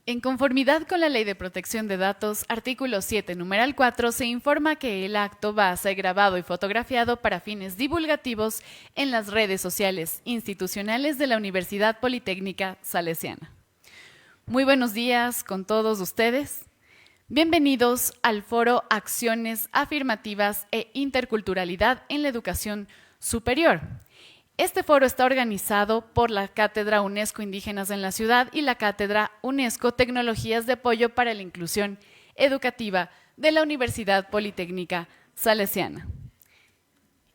En conformidad con la Ley de Protección de Datos, artículo 7, numeral 4, se informa que el acto va a ser grabado y fotografiado para fines divulgativos en las redes sociales institucionales de la Universidad Politécnica Salesiana. Muy buenos días con todos ustedes. Bienvenidos al foro Acciones Afirmativas e Interculturalidad en la Educación Superior. Este foro está organizado por la Cátedra UNESCO Indígenas en la Ciudad y la Cátedra UNESCO Tecnologías de Apoyo para la Inclusión Educativa de la Universidad Politécnica Salesiana.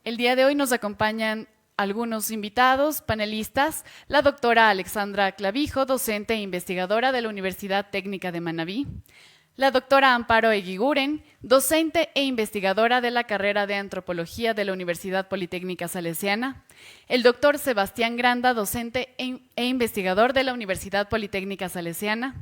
El día de hoy nos acompañan algunos invitados, panelistas, la doctora Alexandra Clavijo, docente e investigadora de la Universidad Técnica de Manabí, la doctora Amparo Eguiguren, docente e investigadora de la carrera de Antropología de la Universidad Politécnica Salesiana, el doctor Sebastián Granda, docente e investigador de la Universidad Politécnica Salesiana,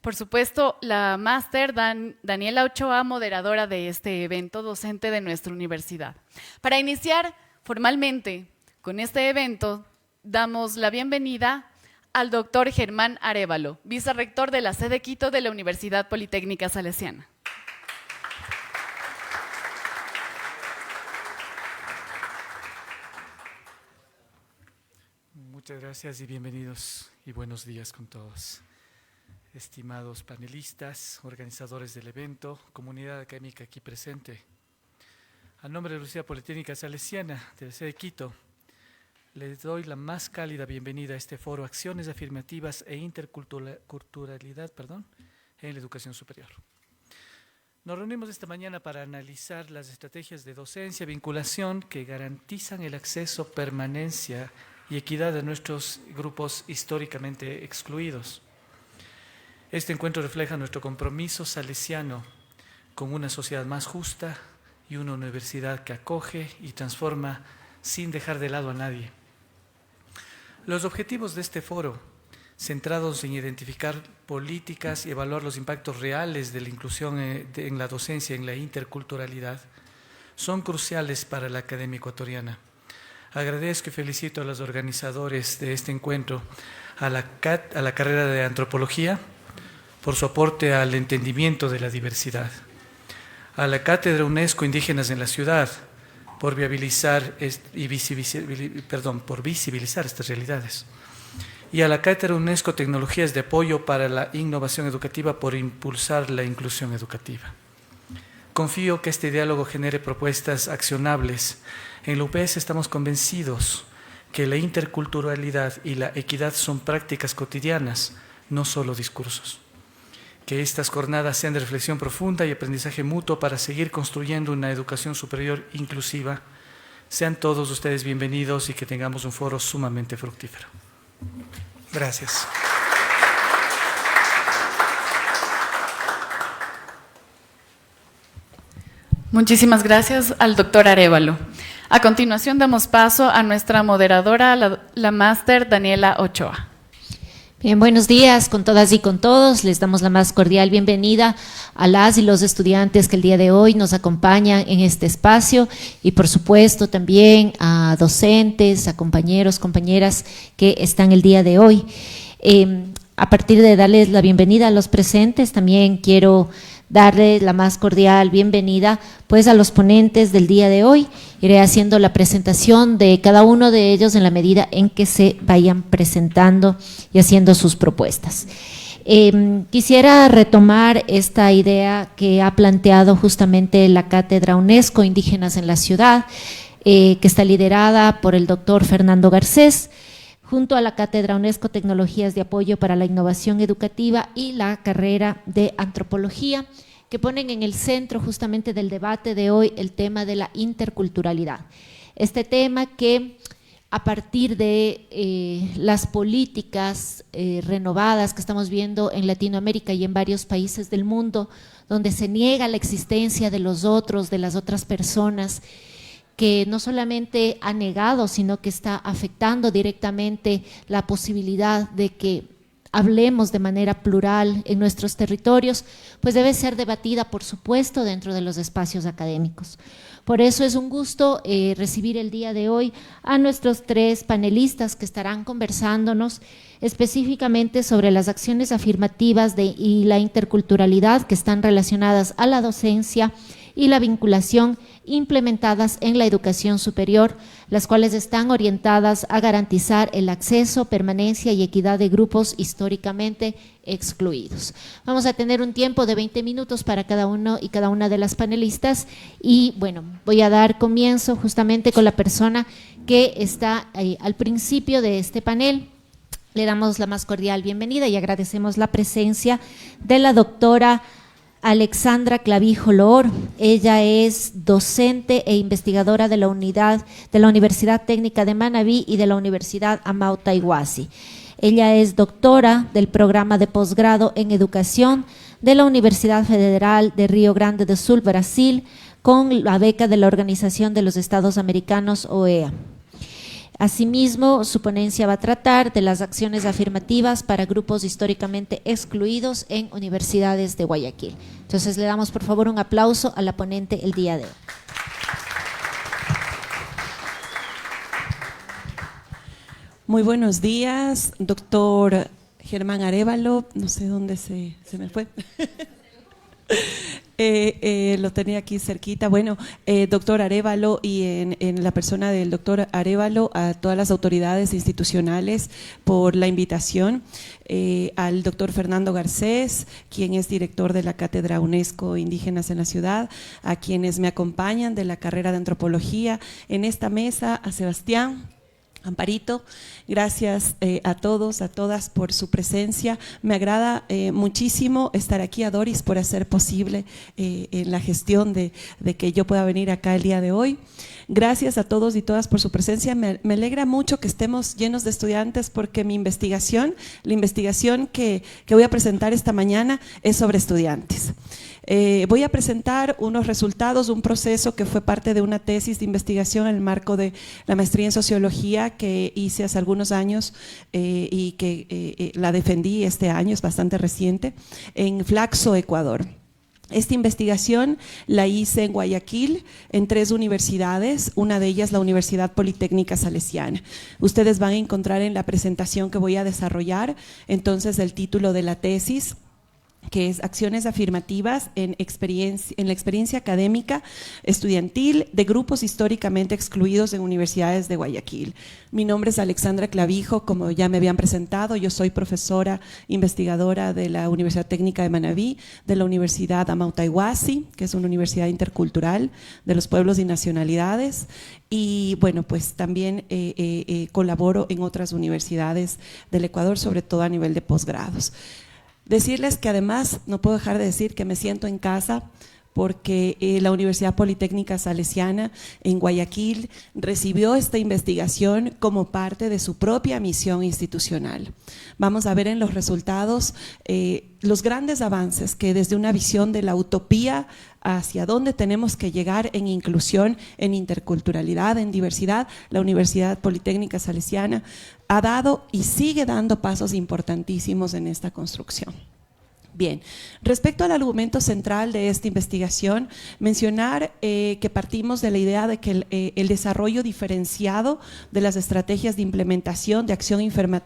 por supuesto, la máster Daniela Ochoa, moderadora de este evento, docente de nuestra universidad. Para iniciar formalmente con este evento, damos la bienvenida al doctor Germán Arévalo, vicerrector de la sede Quito de la Universidad Politécnica Salesiana. Muchas gracias y bienvenidos y buenos días con todos. Estimados panelistas, organizadores del evento, comunidad académica aquí presente. A nombre de la Universidad Politécnica Salesiana de la sede Quito, les doy la más cálida bienvenida a este foro Acciones Afirmativas e Interculturalidad en la Educación Superior. Nos reunimos esta mañana para analizar las estrategias de docencia y vinculación que garantizan el acceso, permanencia y equidad de nuestros grupos históricamente excluidos. Este encuentro refleja nuestro compromiso salesiano con una sociedad más justa y una universidad que acoge y transforma sin dejar de lado a nadie. Los objetivos de este foro, centrados en identificar políticas y evaluar los impactos reales de la inclusión en la docencia, en la interculturalidad, son cruciales para la academia ecuatoriana. Agradezco y felicito a los organizadores de este encuentro, a la carrera de Antropología, por su aporte al entendimiento de la diversidad, a la Cátedra UNESCO Indígenas en la Ciudad, por visibilizar estas realidades, y a la Cátedra UNESCO Tecnologías de Apoyo para la Innovación Educativa por impulsar la inclusión educativa. Confío que este diálogo genere propuestas accionables. En la UPS estamos convencidos que la interculturalidad y la equidad son prácticas cotidianas, no solo discursos. Que estas jornadas sean de reflexión profunda y aprendizaje mutuo para seguir construyendo una educación superior inclusiva. Sean todos ustedes bienvenidos y que tengamos un foro sumamente fructífero. Gracias. Muchísimas gracias al doctor Arévalo. A continuación damos paso a nuestra moderadora, la máster Daniela Ochoa. Bien, buenos días con todas y con todos. Les damos la más cordial bienvenida a las y los estudiantes que el día de hoy nos acompañan en este espacio y por supuesto también a docentes, a compañeros, compañeras que están el día de hoy. A partir de darles la bienvenida a los presentes, también quiero darle la más cordial bienvenida pues a los ponentes del día de hoy. Iré haciendo la presentación de cada uno de ellos en la medida en que se vayan presentando y haciendo sus propuestas. Quisiera retomar esta idea que ha planteado justamente la Cátedra UNESCO Indígenas en la Ciudad, que está liderada por el doctor Fernando Garcés, junto a la Cátedra UNESCO Tecnologías de Apoyo para la Innovación Educativa y la carrera de Antropología, que ponen en el centro justamente del debate de hoy el tema de la interculturalidad. Este tema que a partir de las políticas renovadas que estamos viendo en Latinoamérica y en varios países del mundo, donde se niega la existencia de los otros, de las otras personas, que no solamente ha negado, sino que está afectando directamente la posibilidad de que hablemos de manera plural en nuestros territorios, pues debe ser debatida, por supuesto, dentro de los espacios académicos. Por eso es un gusto recibir el día de hoy a nuestros 3 panelistas que estarán conversándonos específicamente sobre las acciones afirmativas y la interculturalidad que están relacionadas a la docencia y la vinculación implementadas en la educación superior, las cuales están orientadas a garantizar el acceso, permanencia y equidad de grupos históricamente excluidos. Vamos a tener un tiempo de 20 minutos para cada uno y cada una de las panelistas y bueno, voy a dar comienzo justamente con la persona que está al principio de este panel. Le damos la más cordial bienvenida y agradecemos la presencia de la doctora Alexandra Clavijo Loor. Ella es docente e investigadora de la Universidad Técnica de Manabí y de la Universidad Amauta Iguazí. Ella es doctora del programa de posgrado en educación de la Universidad Federal de Río Grande do Sul, Brasil, con la beca de la Organización de los Estados Americanos, OEA. Asimismo, su ponencia va a tratar de las acciones afirmativas para grupos históricamente excluidos en universidades de Guayaquil. Entonces, le damos por favor un aplauso a la ponente el día de hoy. Muy buenos días, doctor Germán Arévalo, no sé dónde se me fue. Lo tenía aquí cerquita. Bueno, doctor Arévalo y en la persona del doctor Arévalo, a todas las autoridades institucionales por la invitación, al doctor Fernando Garcés, quien es director de la Cátedra UNESCO Indígenas en la Ciudad, a quienes me acompañan de la carrera de Antropología en esta mesa, a Sebastián, Amparito, gracias a todos, a todas por su presencia. Me agrada muchísimo estar aquí, a Doris por hacer posible en la gestión de que yo pueda venir acá el día de hoy. Gracias a todos y todas por su presencia. Me alegra mucho que estemos llenos de estudiantes porque la investigación que voy a presentar esta mañana es sobre estudiantes. Voy a presentar unos resultados, un proceso que fue parte de una tesis de investigación en el marco de la maestría en sociología que hice hace algunos años y que la defendí este año, es bastante reciente, en Flaxo, Ecuador. Esta investigación la hice en Guayaquil, en 3 universidades, una de ellas la Universidad Politécnica Salesiana. Ustedes van a encontrar en la presentación que voy a desarrollar, entonces, el título de la tesis, que es Acciones afirmativas en la experiencia académica estudiantil de grupos históricamente excluidos en universidades de Guayaquil. Mi nombre es Alexandra Clavijo, como ya me habían presentado, yo soy profesora investigadora de la Universidad Técnica de Manabí, de la Universidad Amauta Iguazí, que es una universidad intercultural de los pueblos y nacionalidades, y bueno, pues también colaboro en otras universidades del Ecuador, sobre todo a nivel de posgrados. Decirles que además no puedo dejar de decir que me siento en casa porque la Universidad Politécnica Salesiana en Guayaquil recibió esta investigación como parte de su propia misión institucional. Vamos a ver en los resultados los grandes avances que desde una visión de la utopía hacia dónde tenemos que llegar en inclusión, en interculturalidad, en diversidad, la Universidad Politécnica Salesiana ha dado y sigue dando pasos importantísimos en esta construcción. Bien, respecto al argumento central de esta investigación, mencionar que partimos de la idea de que el desarrollo diferenciado de las estrategias de implementación de acción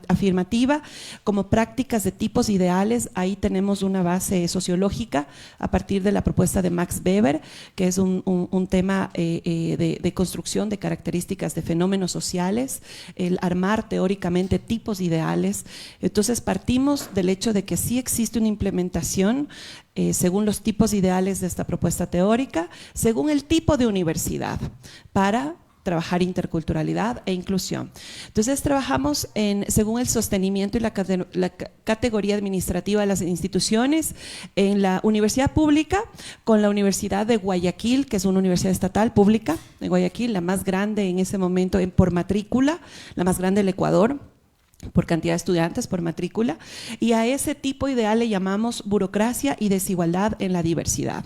afirmativa como prácticas de tipos ideales, ahí tenemos una base sociológica a partir de la propuesta de Max Weber, que es un tema de construcción de características de fenómenos sociales, el armar teóricamente tipos ideales. Entonces partimos del hecho de que sí existe una implementación según los tipos ideales de esta propuesta teórica, según el tipo de universidad, para trabajar interculturalidad e inclusión. Entonces trabajamos según el sostenimiento y la categoría administrativa de las instituciones, en la universidad pública, con la Universidad de Guayaquil, que es una universidad estatal pública de Guayaquil, la más grande en ese momento por matrícula, la más grande del Ecuador, por cantidad de estudiantes, por matrícula, y a ese tipo ideal le llamamos burocracia y desigualdad en la diversidad.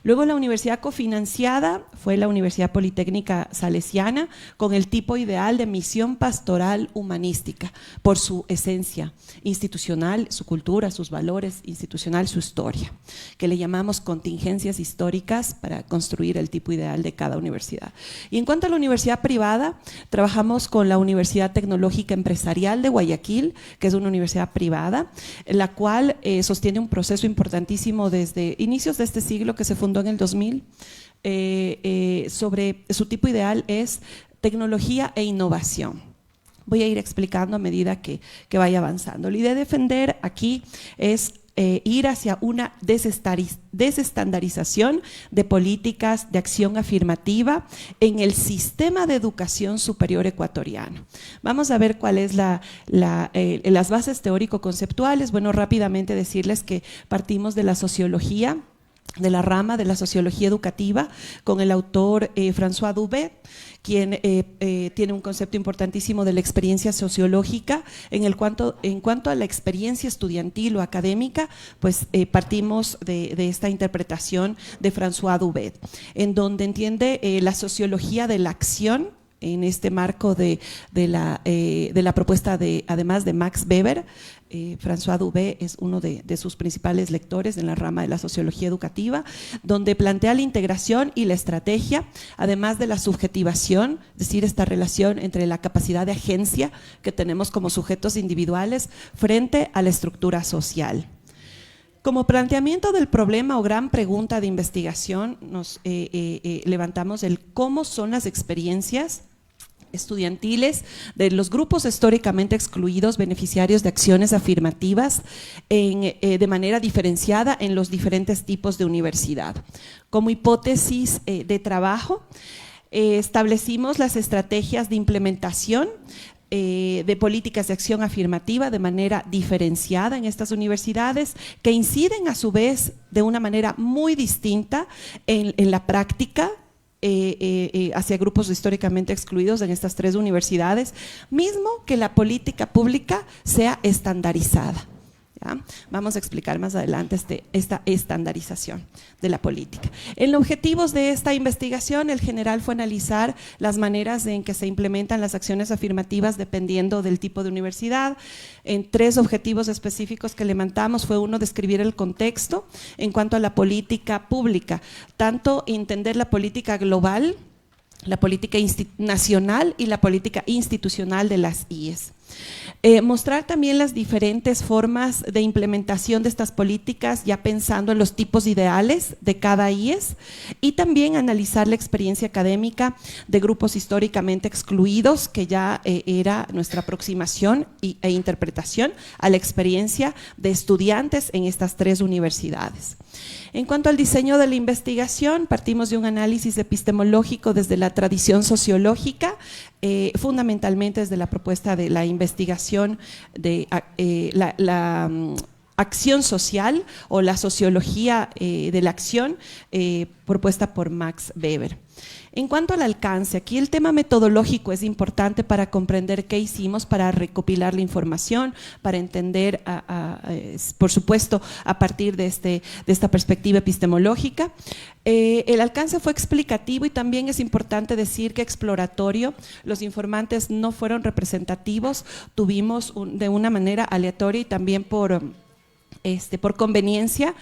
Luego la universidad cofinanciada fue la Universidad Politécnica Salesiana, con el tipo ideal de misión pastoral humanística, por su esencia institucional, su cultura, sus valores institucional, su historia, que le llamamos contingencias históricas para construir el tipo ideal de cada universidad. Y en cuanto a la universidad privada, trabajamos con la Universidad Tecnológica Empresarial de Guayaquil, que es una universidad privada, la cual sostiene un proceso importantísimo desde inicios de este siglo, que se fundó en el 2000, sobre su tipo ideal es tecnología e innovación. Voy a ir explicando a medida que vaya avanzando. La idea de defender aquí es ir hacia una desestandarización de políticas de acción afirmativa en el sistema de educación superior ecuatoriano. Vamos a ver cuál es las bases teórico-conceptuales. Bueno, rápidamente decirles que partimos de la sociología, de la rama de la sociología educativa, con el autor François Dubé, quien tiene un concepto importantísimo de la experiencia sociológica. En cuanto a la experiencia estudiantil o académica, pues partimos de esta interpretación de François Dubé, en donde entiende la sociología de la acción, en este marco de la propuesta además de Max Weber. François Dubé es uno de sus principales lectores en la rama de la sociología educativa, donde plantea la integración y la estrategia, además de la subjetivación, es decir, esta relación entre la capacidad de agencia que tenemos como sujetos individuales frente a la estructura social. Como planteamiento del problema o gran pregunta de investigación, nos levantamos el cómo son las experiencias estudiantiles de los grupos históricamente excluidos, beneficiarios de acciones afirmativas de manera diferenciada en los diferentes tipos de universidad. Como hipótesis de trabajo, establecimos las estrategias de implementación de políticas de acción afirmativa de manera diferenciada en estas universidades, que inciden a su vez de una manera muy distinta en la práctica hacia grupos históricamente excluidos en estas tres universidades, mismo que la política pública sea estandarizada. ¿Ya? Vamos a explicar más adelante esta estandarización de la política. En los objetivos de esta investigación, el general fue analizar las maneras en que se implementan las acciones afirmativas dependiendo del tipo de universidad. En tres objetivos específicos que levantamos fue uno, describir el contexto en cuanto a la política pública, tanto entender la política global, la política nacional y la política institucional de las IES. Mostrar también las diferentes formas de implementación de estas políticas, ya pensando en los tipos ideales de cada IES, y también analizar la experiencia académica de grupos históricamente excluidos, que ya era nuestra aproximación e interpretación a la experiencia de estudiantes en estas tres universidades. En cuanto al diseño de la investigación, partimos de un análisis epistemológico desde la tradición sociológica, fundamentalmente desde la propuesta de la investigación de la acción social o la sociología de la acción propuesta por Max Weber. En cuanto al alcance, aquí el tema metodológico es importante para comprender qué hicimos para recopilar la información, para entender, por supuesto, a partir de esta perspectiva epistemológica. El alcance fue explicativo y también es importante decir que exploratorio. Los informantes no fueron representativos, tuvimos de una manera aleatoria y también por conveniencia,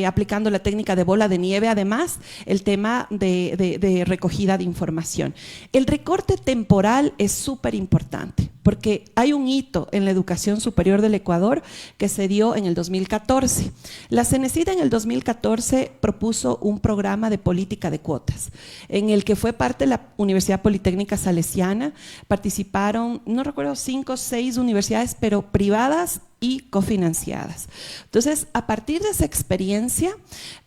aplicando la técnica de bola de nieve, además el tema de recogida de información. El recorte temporal es súper importante porque hay un hito en la educación superior del Ecuador que se dio en el 2014. La CENESID en el 2014 propuso un programa de política de cuotas en el que fue parte de la Universidad Politécnica Salesiana. Participaron, no recuerdo, 5 o 6 universidades, pero privadas y cofinanciadas. Entonces, a partir de esa experiencia,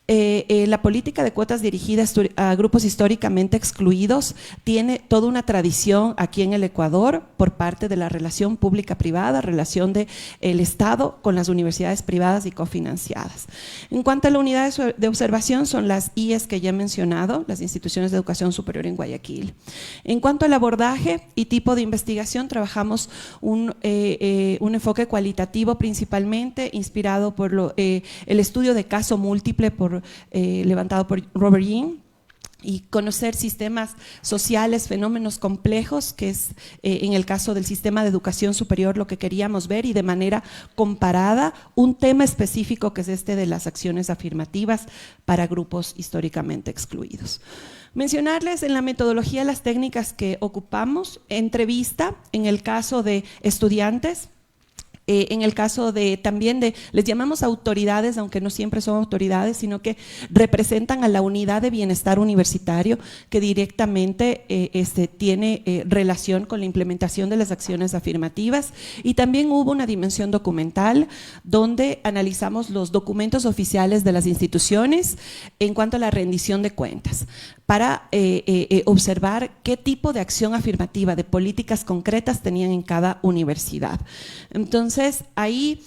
la política de cuotas dirigida a grupos históricamente excluidos tiene toda una tradición aquí en el Ecuador por parte de la relación pública-privada, relación del Estado con las universidades privadas y cofinanciadas. En cuanto a la unidad de observación, son las IES que ya he mencionado, las instituciones de educación superior en Guayaquil. En cuanto al abordaje y tipo de investigación, trabajamos un enfoque cualitativo principalmente, inspirado por el estudio de caso múltiple por levantado por Robert Yin, y conocer sistemas sociales, fenómenos complejos, que es en el caso del sistema de educación superior lo que queríamos ver, y de manera comparada un tema específico que es este de las acciones afirmativas para grupos históricamente excluidos. Mencionarles en la metodología las técnicas que ocupamos: entrevista en el caso de estudiantes, en el caso de también de, les llamamos autoridades, aunque no siempre son autoridades, sino que representan a la unidad de bienestar universitario que directamente tiene relación con la implementación de las acciones afirmativas. Y también hubo una dimensión documental donde analizamos los documentos oficiales de las instituciones en cuanto a la rendición de cuentas, para observar qué tipo de acción afirmativa, de políticas concretas tenían en cada universidad. Entonces, ahí,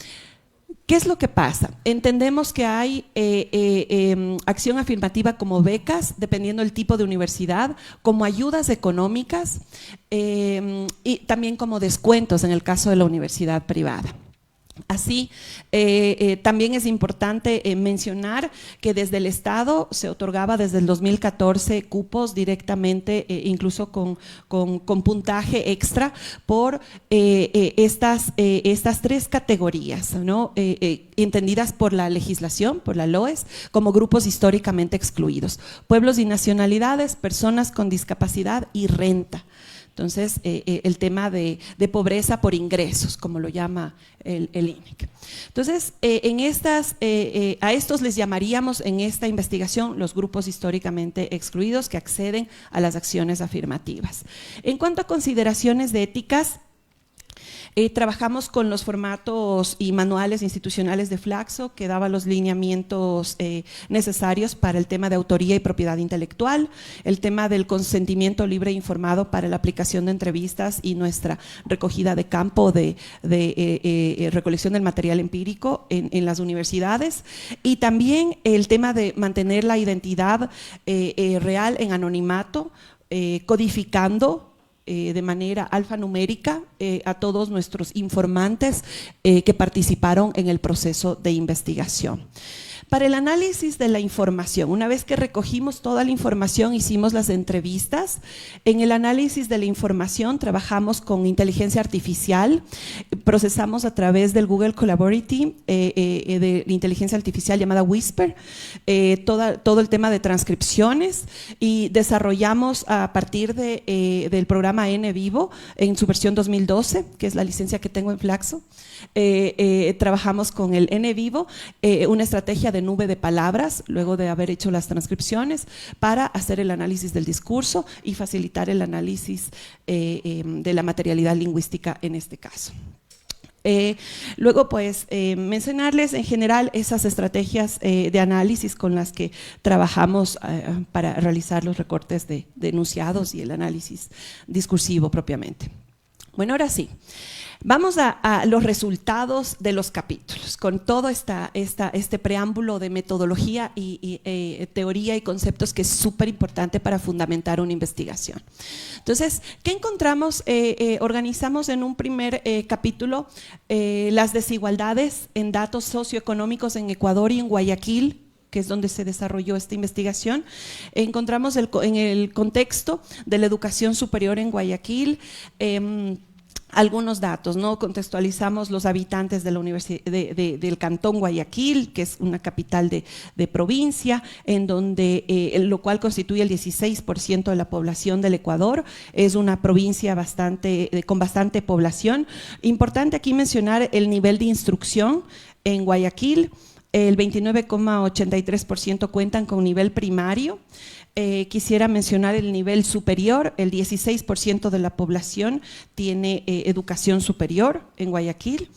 ¿qué es lo que pasa? Entendemos que hay acción afirmativa como becas, dependiendo del tipo de universidad, como ayudas económicas y también como descuentos en el caso de la universidad privada. Así, también es importante mencionar que desde el Estado se otorgaba desde el 2014 cupos directamente, incluso con puntaje extra, por estas tres categorías, ¿no? Entendidas por la legislación, por la LOES, como grupos históricamente excluidos: pueblos y nacionalidades, personas con discapacidad y renta. Entonces, el tema de pobreza por ingresos, como lo llama el INEC. Entonces, a estos les llamaríamos en esta investigación los grupos históricamente excluidos que acceden a las acciones afirmativas. En cuanto a consideraciones de éticas, trabajamos con los formatos y manuales institucionales de Flaxo, que daba los lineamientos necesarios para el tema de autoría y propiedad intelectual, el tema del consentimiento libre e informado para la aplicación de entrevistas y nuestra recogida de campo de recolección del material empírico en las universidades, y también el tema de mantener la identidad real en anonimato, codificando de manera alfanumérica a todos nuestros informantes que participaron en el proceso de investigación. Para el análisis de la información, una vez que recogimos toda la información, hicimos las entrevistas. En el análisis de la información trabajamos con inteligencia artificial, procesamos a través del Google Collaborative de inteligencia artificial llamada Whisper, todo el tema de transcripciones, y desarrollamos a partir del programa NVivo en su versión 2012, que es la licencia que tengo en Flaxo. Trabajamos con el NVivo, una estrategia de nube de palabras, luego de haber hecho las transcripciones, para hacer el análisis del discurso y facilitar el análisis de la materialidad lingüística en este caso. Luego, pues, mencionarles en general esas estrategias de análisis con las que trabajamos para realizar los recortes de enunciados y el análisis discursivo propiamente. Bueno, ahora sí. Vamos a los resultados de los capítulos, con todo este preámbulo de metodología y teoría y conceptos que es súper importante para fundamentar una investigación. Entonces, ¿qué encontramos? Organizamos en un primer capítulo las desigualdades en datos socioeconómicos en Ecuador y en Guayaquil, que es donde se desarrolló esta investigación. Encontramos en el contexto de la educación superior en Guayaquil, algunos datos, ¿no? Contextualizamos los habitantes de la del cantón Guayaquil, que es una capital de provincia, en donde lo cual constituye el 16% de la población del Ecuador. Es una provincia con bastante población. Importante aquí mencionar el nivel de instrucción en Guayaquil. El 29,83% cuentan con nivel primario. Quisiera mencionar el nivel superior. El 16% de la población tiene educación superior en Guayaquil.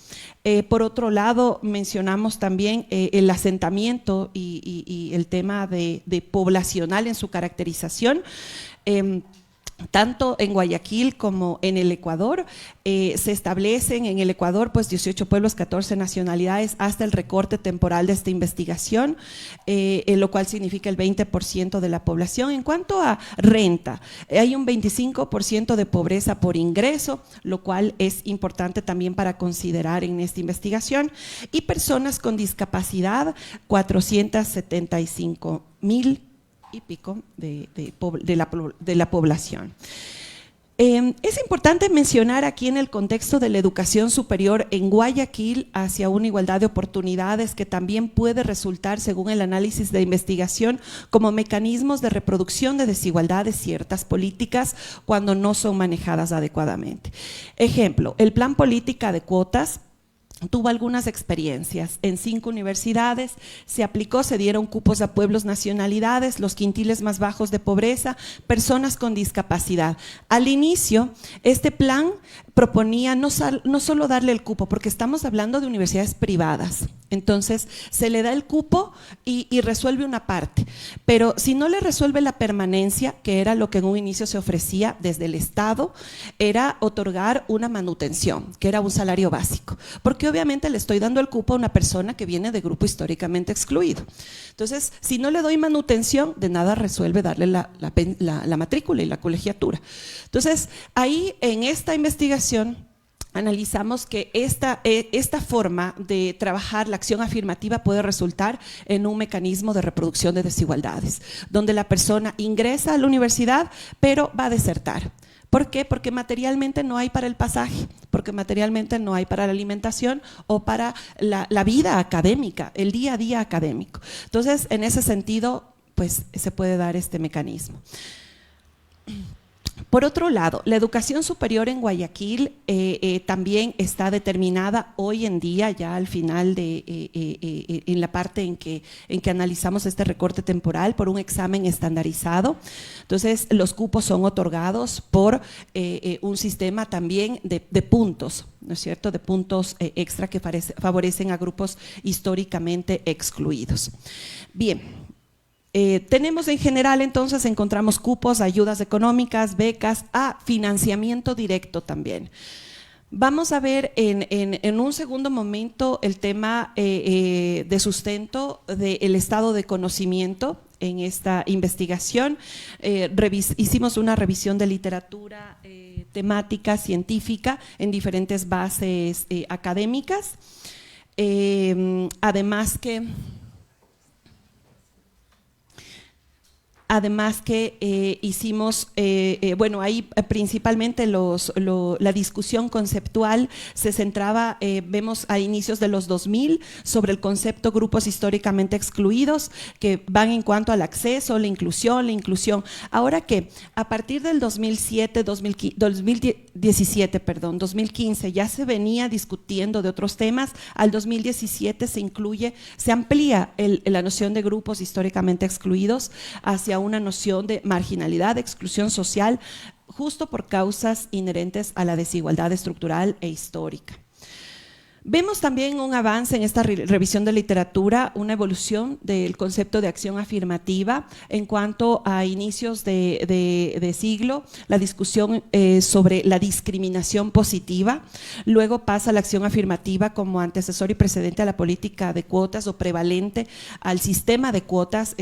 Por otro lado, mencionamos también el asentamiento y el tema de poblacional en su caracterización. tanto en Guayaquil como en el Ecuador. Se establecen en el Ecuador pues 18 pueblos, 14 nacionalidades hasta el recorte temporal de esta investigación, lo cual significa el 20% de la población. En cuanto a renta, hay un 25% de pobreza por ingreso, lo cual es importante también para considerar en esta investigación, y personas con discapacidad, 475,000 y pico de la población. Es importante mencionar aquí en el contexto de la educación superior en Guayaquil hacia una igualdad de oportunidades que también puede resultar, según el análisis de investigación, como mecanismos de reproducción de desigualdades ciertas políticas cuando no son manejadas adecuadamente. Ejemplo, el plan política de cuotas tuvo algunas experiencias. En 5 universidades se aplicó, se dieron cupos a pueblos, nacionalidades, los quintiles más bajos de pobreza, personas con discapacidad. Al inicio, este plan proponía no solo darle el cupo, porque estamos hablando de universidades privadas, entonces se le da el cupo y resuelve una parte, pero si no le resuelve la permanencia, que era lo que en un inicio se ofrecía desde el Estado, era otorgar una manutención, que era un salario básico, porque obviamente le estoy dando el cupo a una persona que viene de grupo históricamente excluido. Entonces, si no le doy manutención, de nada resuelve darle la matrícula y la colegiatura. Entonces, ahí en esta investigación analizamos que esta forma de trabajar la acción afirmativa puede resultar en un mecanismo de reproducción de desigualdades, donde la persona ingresa a la universidad, pero va a desertar. ¿Por qué? Porque materialmente no hay para el pasaje, porque materialmente no hay para la alimentación o para la vida académica, el día a día académico. Entonces, en ese sentido, pues se puede dar este mecanismo. Por otro lado, la educación superior en Guayaquil también está determinada hoy en día, ya al final en la parte en que analizamos este recorte temporal, por un examen estandarizado. Entonces, los cupos son otorgados por un sistema también de puntos, ¿no es cierto?, de puntos extra que favorecen a grupos históricamente excluidos. Bien. Tenemos en general, entonces, encontramos cupos, ayudas económicas, becas, financiamiento directo también. Vamos a ver en un segundo momento el tema de sustento del estado de conocimiento en esta investigación. Hicimos una revisión de literatura temática, científica, en diferentes bases académicas. Además que hicimos, bueno, ahí principalmente la discusión conceptual se centraba, vemos a inicios de los 2000, sobre el concepto grupos históricamente excluidos, que van en cuanto al acceso, la inclusión. Ahora que a partir del 2015 ya se venía discutiendo de otros temas, al 2017 se amplía la noción de grupos históricamente excluidos hacia una noción de marginalidad, de exclusión social, justo por causas inherentes a la desigualdad estructural e histórica. Vemos también un avance en esta revisión de literatura, una evolución del concepto de acción afirmativa en cuanto a inicios de siglo, la discusión sobre la discriminación positiva, luego pasa la acción afirmativa como antecesor y precedente a la política de cuotas o prevalente al sistema de cuotas,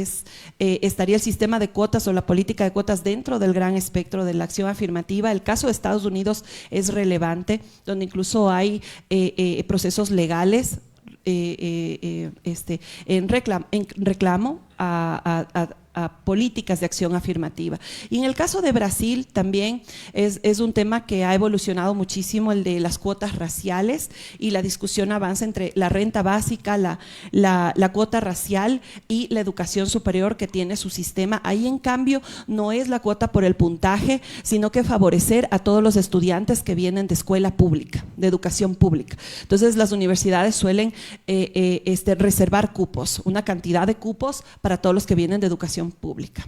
estaría el sistema de cuotas o la política de cuotas dentro del gran espectro de la acción afirmativa. El caso de Estados Unidos es relevante, donde incluso hay procesos legales en reclamo a políticas de acción afirmativa. Y en el caso de Brasil también es un tema que ha evolucionado muchísimo, el de las cuotas raciales, y la discusión avanza entre la renta básica, la cuota racial y la educación superior que tiene su sistema. Ahí, en cambio, no es la cuota por el puntaje, sino que favorecer a todos los estudiantes que vienen de escuela pública, de educación pública. Entonces, las universidades suelen reservar cupos, una cantidad de cupos para todos los que vienen de educación pública.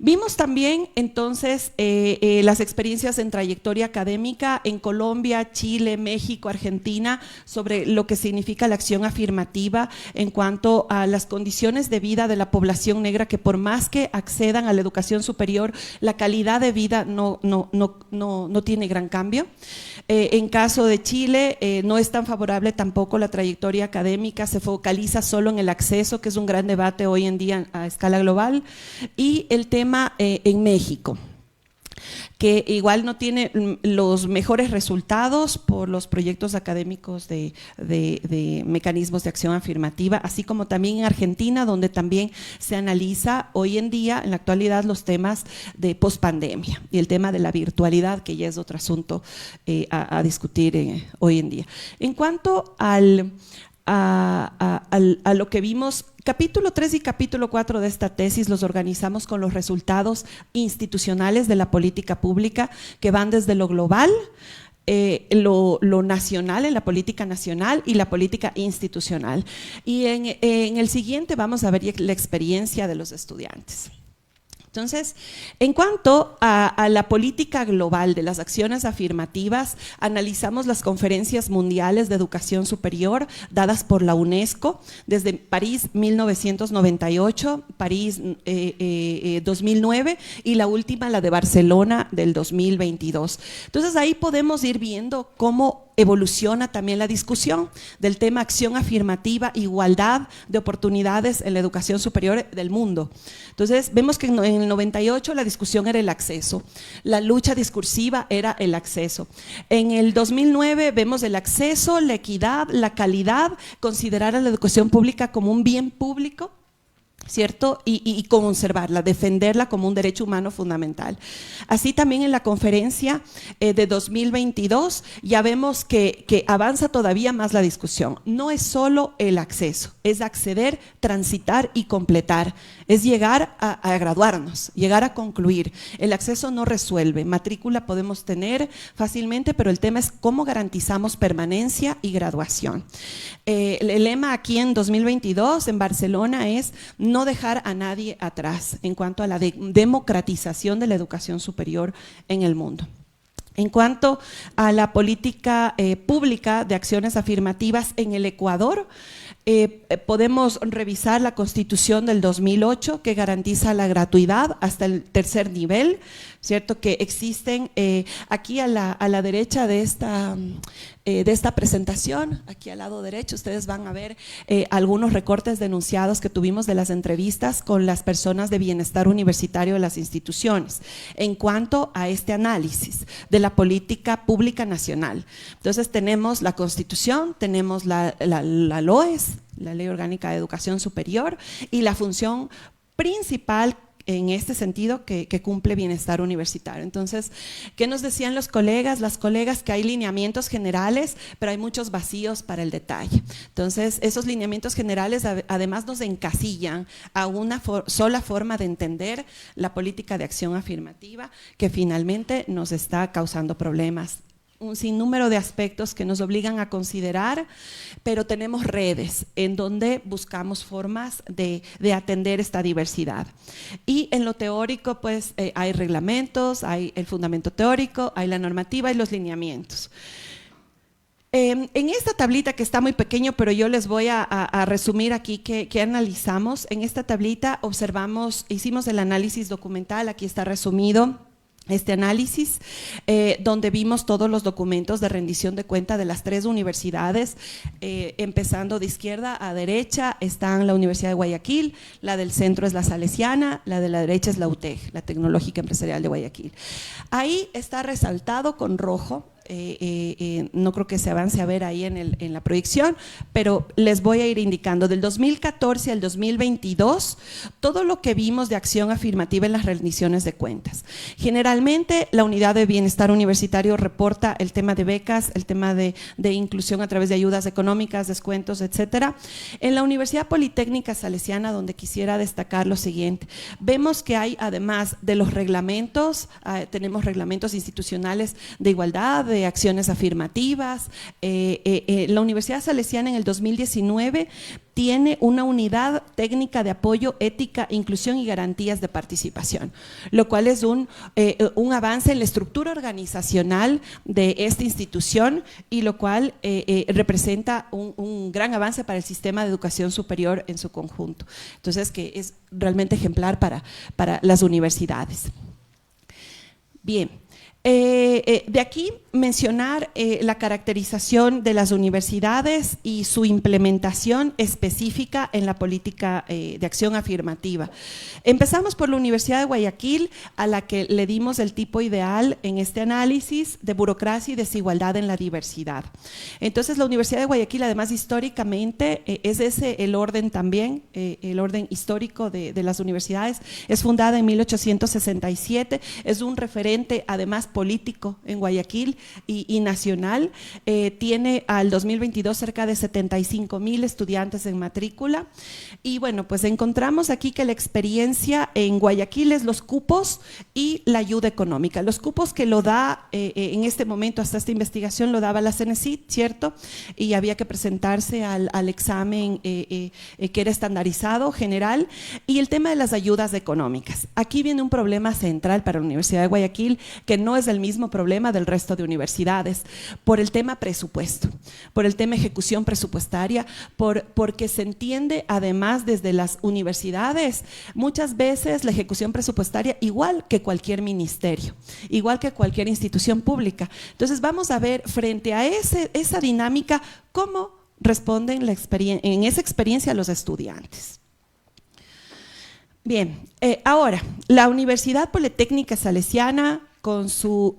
Vimos también entonces las experiencias en trayectoria académica en Colombia, Chile, México, Argentina, sobre lo que significa la acción afirmativa en cuanto a las condiciones de vida de la población negra, que por más que accedan a la educación superior, la calidad de vida no tiene gran cambio. En caso de Chile, no es tan favorable tampoco la trayectoria académica, se focaliza solo en el acceso, que es un gran debate hoy en día a escala global, y el tema en México, que igual no tiene los mejores resultados por los proyectos académicos de mecanismos de acción afirmativa, así como también en Argentina, donde también se analiza hoy en día, en la actualidad, los temas de pospandemia y el tema de la virtualidad, que ya es otro asunto a discutir hoy en día. En cuanto a lo que vimos, capítulo 3 y capítulo 4 de esta tesis los organizamos con los resultados institucionales de la política pública, que van desde lo global, lo nacional, en la política nacional, y la política institucional. Y en el siguiente vamos a ver la experiencia de los estudiantes. Entonces, en cuanto a la política global de las acciones afirmativas, analizamos las conferencias mundiales de educación superior dadas por la UNESCO, desde París 1998, París 2009 y la última, la de Barcelona del 2022. Entonces, ahí podemos ir viendo cómo evoluciona también la discusión del tema acción afirmativa, igualdad de oportunidades en la educación superior del mundo. Entonces, vemos que en el 98 la discusión era el acceso, la lucha discursiva era el acceso. En el 2009 vemos el acceso, la equidad, la calidad, considerar a la educación pública como un bien público, ¿cierto? Y conservarla, defenderla como un derecho humano fundamental. Así también en la conferencia de 2022 ya vemos que avanza todavía más la discusión. No es solo el acceso, es acceder, transitar y completar, es llegar a graduarnos, llegar a concluir. El acceso no resuelve, matrícula podemos tener fácilmente, pero el tema es cómo garantizamos permanencia y graduación. El lema aquí en 2022 en Barcelona es no dejar a nadie atrás en cuanto a la democratización de la educación superior en el mundo. En cuanto a la política pública de acciones afirmativas en el Ecuador, podemos revisar la Constitución del 2008, que garantiza la gratuidad hasta el tercer nivel, ¿cierto? Que existen aquí a la derecha de esta presentación, aquí al lado derecho, ustedes van a ver algunos recortes denunciados que tuvimos de las entrevistas con las personas de bienestar universitario de las instituciones en cuanto a este análisis de la política pública nacional. Entonces tenemos la Constitución, tenemos la LOES, la Ley Orgánica de Educación Superior, y la función principal en este sentido que cumple bienestar universitario. Entonces, ¿qué nos decían los colegas? Las colegas que hay lineamientos generales, pero hay muchos vacíos para el detalle. Entonces, esos lineamientos generales además nos encasillan a una sola forma de entender la política de acción afirmativa, que finalmente nos está causando problemas. Un sinnúmero de aspectos que nos obligan a considerar, pero tenemos redes en donde buscamos formas de atender esta diversidad. Y en lo teórico, pues hay reglamentos, hay el fundamento teórico, hay la normativa y los lineamientos. En esta tablita, que está muy pequeño, pero yo les voy a resumir aquí que analizamos. En esta tablita hicimos el análisis documental, aquí está resumido este análisis, donde vimos todos los documentos de rendición de cuenta de las 3 universidades, empezando de izquierda a derecha están la Universidad de Guayaquil, la del centro es la Salesiana, la de la derecha es la UTEG, la Tecnológica Empresarial de Guayaquil. Ahí está resaltado con rojo, no creo que se avance a ver ahí en la proyección, pero les voy a ir indicando del 2014 al 2022 todo lo que vimos de acción afirmativa en las rendiciones de cuentas. Generalmente la unidad de bienestar universitario reporta el tema de becas, el tema de inclusión a través de ayudas económicas, descuentos, etcétera. En la Universidad Politécnica Salesiana, donde quisiera destacar lo siguiente, vemos que hay, además de los reglamentos, tenemos reglamentos institucionales de igualdad, de acciones afirmativas. La Universidad Salesiana en el 2019 tiene una unidad técnica de apoyo, ética, inclusión y garantías de participación, lo cual es un avance en la estructura organizacional de esta institución y lo cual representa un gran avance para el sistema de educación superior en su conjunto. Entonces, que es realmente ejemplar para las universidades. Bien. De aquí mencionar la caracterización de las universidades y su implementación específica en la política de acción afirmativa. Empezamos por la Universidad de Guayaquil, a la que le dimos el tipo ideal en este análisis de burocracia y desigualdad en la diversidad. Entonces, la Universidad de Guayaquil, además históricamente, es ese el orden también, el orden histórico de las universidades. Es fundada en 1867, es un referente además político en Guayaquil y nacional. Tiene al 2022 cerca de 75,000 estudiantes en matrícula y bueno, pues encontramos aquí que la experiencia en Guayaquil es los cupos y la ayuda económica. Los cupos que lo da en este momento, hasta esta investigación, lo daba la CENESID, ¿cierto? Y había que presentarse al examen que era estandarizado, general, y el tema de las ayudas económicas. Aquí viene un problema central para la Universidad de Guayaquil, que no es el mismo problema del resto de universidades, por el tema presupuesto, por el tema ejecución presupuestaria, porque se entiende además desde las universidades muchas veces la ejecución presupuestaria igual que cualquier ministerio, igual que cualquier institución pública. Entonces vamos a ver frente a esa dinámica cómo responden en esa experiencia los estudiantes. Bien, ahora, la Universidad Politécnica Salesiana, con su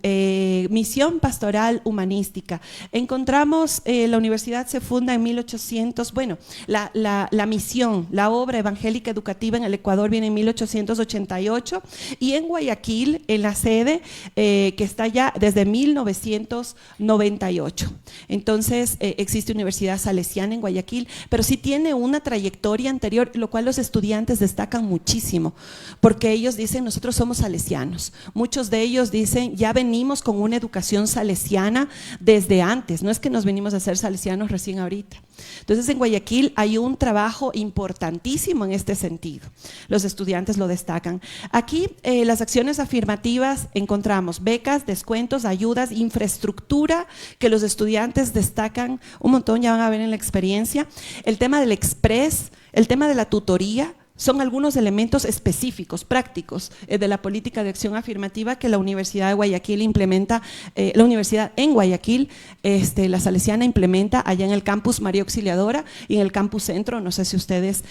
misión pastoral humanística. Encontramos, la universidad se funda en 1800, bueno, la misión, la obra evangélica educativa en el Ecuador viene en 1888 y en Guayaquil, en la sede, que está ya desde 1998. Entonces, existe Universidad Salesiana en Guayaquil, pero sí tiene una trayectoria anterior, lo cual los estudiantes destacan muchísimo, porque ellos dicen, nosotros somos salesianos. Muchos de ellos dicen, ya venimos con una educación salesiana desde antes, no es que nos venimos a ser salesianos recién ahorita. Entonces, en Guayaquil hay un trabajo importantísimo en este sentido. Los estudiantes lo destacan. Aquí, las acciones afirmativas, encontramos becas, descuentos, ayudas, infraestructura, que los estudiantes destacan un montón, ya van a ver en la experiencia. El tema del express, el tema de la tutoría, son algunos elementos específicos, prácticos, de la política de acción afirmativa que la Universidad de Guayaquil implementa, la Universidad en Guayaquil, la Salesiana implementa allá en el campus María Auxiliadora y en el campus Centro. No sé si ustedes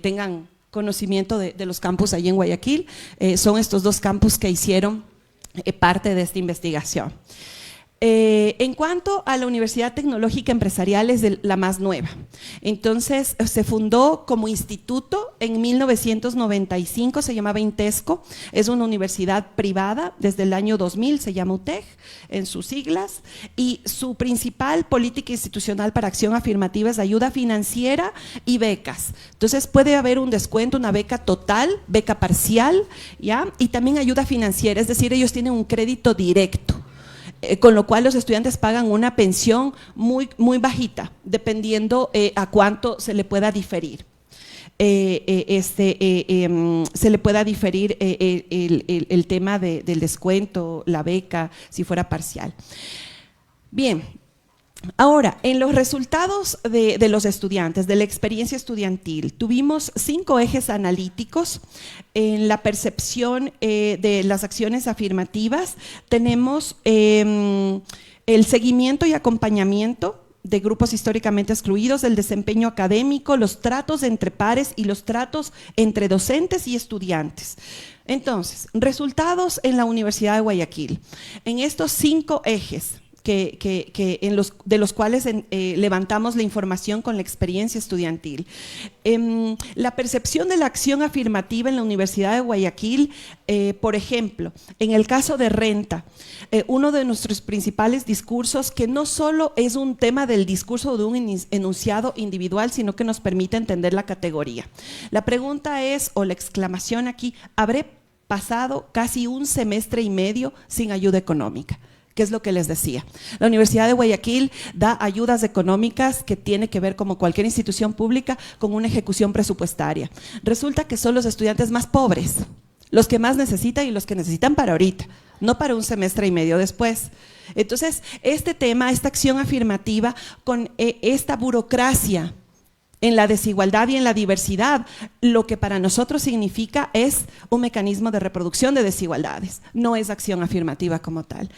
tengan conocimiento de los campus allí en Guayaquil. Son estos dos campus que hicieron parte de esta investigación. En cuanto a la Universidad Tecnológica Empresarial, es la más nueva. Entonces, se fundó como instituto en 1995, se llamaba Intesco, es una universidad privada, desde el año 2000 se llama UTEG en sus siglas, y su principal política institucional para acción afirmativa es ayuda financiera y becas. Entonces, puede haber un descuento, una beca total, beca parcial, ¿ya? Y también ayuda financiera, es decir, ellos tienen un crédito directo. Con lo cual los estudiantes pagan una pensión muy bajita, dependiendo a cuánto se le pueda diferir. Se le pueda diferir el tema del descuento, la beca, si fuera parcial. Bien. Ahora, en los resultados de los estudiantes, de la experiencia estudiantil, tuvimos 5 ejes analíticos. En la percepción de las acciones afirmativas, tenemos el seguimiento y acompañamiento de grupos históricamente excluidos, el desempeño académico, los tratos entre pares y los tratos entre docentes y estudiantes. Entonces, resultados en la Universidad de Guayaquil. En estos 5 ejes, de los cuales levantamos la información con la experiencia estudiantil. La percepción de la acción afirmativa en la Universidad de Guayaquil, por ejemplo, en el caso de renta, uno de nuestros principales discursos, que no solo es un tema del discurso de un enunciado individual, sino que nos permite entender la categoría. La pregunta es, o la exclamación aquí, ¿habré pasado casi un semestre y medio sin ayuda económica? ¿Qué es lo que les decía? La Universidad de Guayaquil da ayudas económicas que tiene que ver, como cualquier institución pública, con una ejecución presupuestaria. Resulta que son los estudiantes más pobres, los que más necesitan y los que necesitan para ahorita, no para un semestre y medio después. Entonces, este tema, esta acción afirmativa con esta burocracia en la desigualdad y en la diversidad, lo que para nosotros significa es un mecanismo de reproducción de desigualdades, no es acción afirmativa como tal.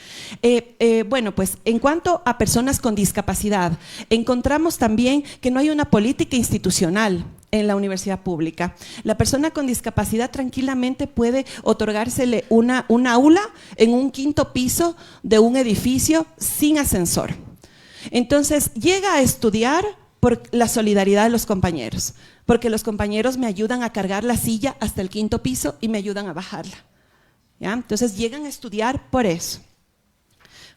Bueno, pues en cuanto a personas con discapacidad, encontramos también que no hay una política institucional en la universidad pública. La persona con discapacidad tranquilamente puede otorgársele una aula en un 5º piso de un edificio sin ascensor. Entonces, llega a estudiar por la solidaridad de los compañeros, porque los compañeros me ayudan a cargar la silla hasta el 5º piso y me ayudan a bajarla, ¿ya? Entonces llegan a estudiar por eso.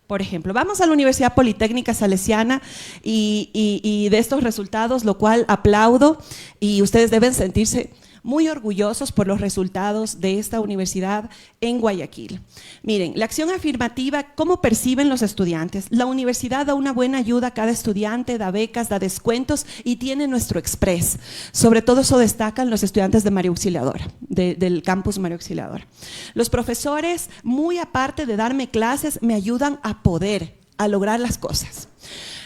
Por ejemplo, vamos a la Universidad Politécnica Salesiana y de estos resultados, lo cual aplaudo, y ustedes deben sentirse muy orgullosos por los resultados de esta universidad en Guayaquil. Miren, la acción afirmativa, ¿cómo perciben los estudiantes? La universidad da una buena ayuda a cada estudiante, da becas, da descuentos y tiene nuestro express. Sobre todo eso destacan los estudiantes de María Auxiliadora, del campus María Auxiliadora. Los profesores, muy aparte de darme clases, me ayudan a lograr las cosas.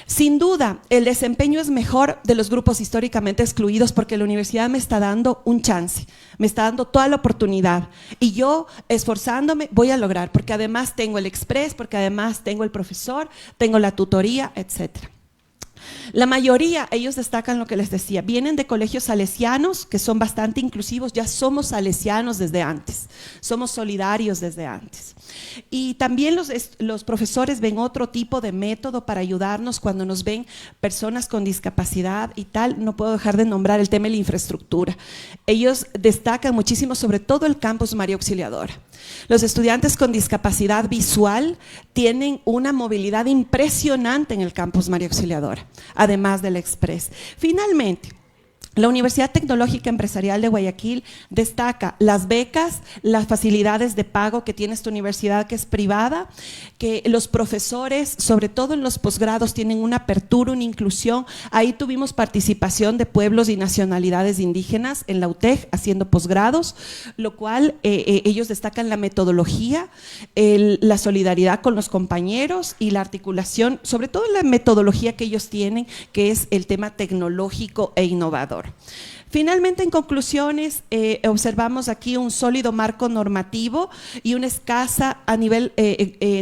Sin duda, el desempeño es mejor de los grupos históricamente excluidos porque la universidad me está dando un chance, me está dando toda la oportunidad y yo, esforzándome, voy a lograr, porque además tengo el express, porque además tengo el profesor, tengo la tutoría, etcétera. La mayoría, ellos destacan lo que les decía, vienen de colegios salesianos que son bastante inclusivos, ya somos salesianos desde antes, somos solidarios desde antes. Y también los profesores ven otro tipo de método para ayudarnos cuando nos ven personas con discapacidad y tal. No puedo dejar de nombrar el tema de la infraestructura. Ellos destacan muchísimo, sobre todo el campus María Auxiliadora. Los estudiantes con discapacidad visual tienen una movilidad impresionante en el campus María Auxiliadora, además del Express. Finalmente, la Universidad Tecnológica Empresarial de Guayaquil destaca las becas, las facilidades de pago que tiene esta universidad, que es privada, que los profesores, sobre todo en los posgrados, tienen una apertura, una inclusión. Ahí tuvimos participación de pueblos y nacionalidades indígenas en la UTEG haciendo posgrados, lo cual ellos destacan la metodología, la solidaridad con los compañeros y la articulación, sobre todo la metodología que ellos tienen, que es el tema tecnológico e innovador. Finalmente, en conclusiones, observamos aquí un sólido marco normativo y una escasa a nivel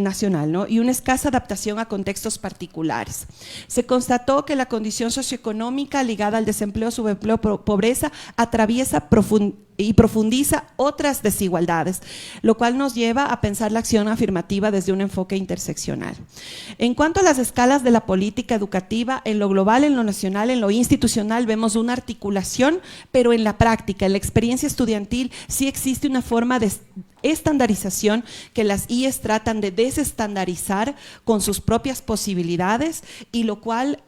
nacional, ¿no? Y una escasa adaptación a contextos particulares. Se constató que la condición socioeconómica ligada al desempleo, subempleo, pobreza atraviesa y profundiza otras desigualdades, lo cual nos lleva a pensar la acción afirmativa desde un enfoque interseccional. En cuanto a las escalas de la política educativa, en lo global, en lo nacional, en lo institucional, vemos una articulación, pero en la práctica, en la experiencia estudiantil, sí existe una forma de estandarización que las IES tratan de desestandarizar con sus propias posibilidades, y lo cual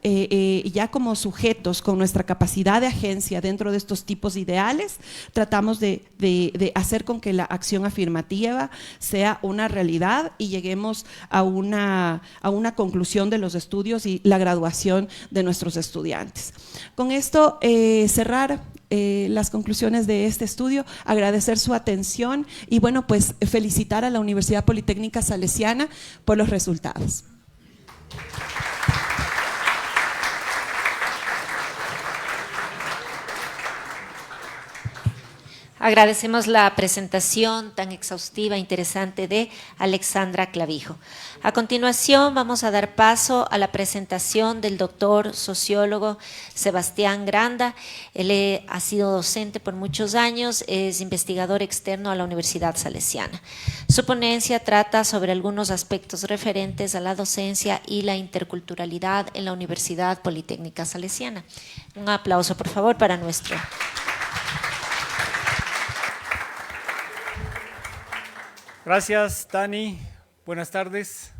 ya como sujetos con nuestra capacidad de agencia dentro de estos tipos ideales, tratamos de hacer con que la acción afirmativa sea una realidad y lleguemos a una conclusión de los estudios y la graduación de nuestros estudiantes. Con esto cerrar las conclusiones de este estudio, agradecer su atención y bueno, pues felicitar a la Universidad Politécnica Salesiana por los resultados. Agradecemos la presentación tan exhaustiva e interesante de Alexandra Clavijo. A continuación vamos a dar paso a la presentación del doctor sociólogo Sebastián Granda. Él ha sido docente por muchos años, es investigador externo a la Universidad Salesiana. Su ponencia trata sobre algunos aspectos referentes a la docencia y la interculturalidad en la Universidad Politécnica Salesiana. Un aplauso, por favor, para nuestro… Gracias, Tani. Buenas tardes.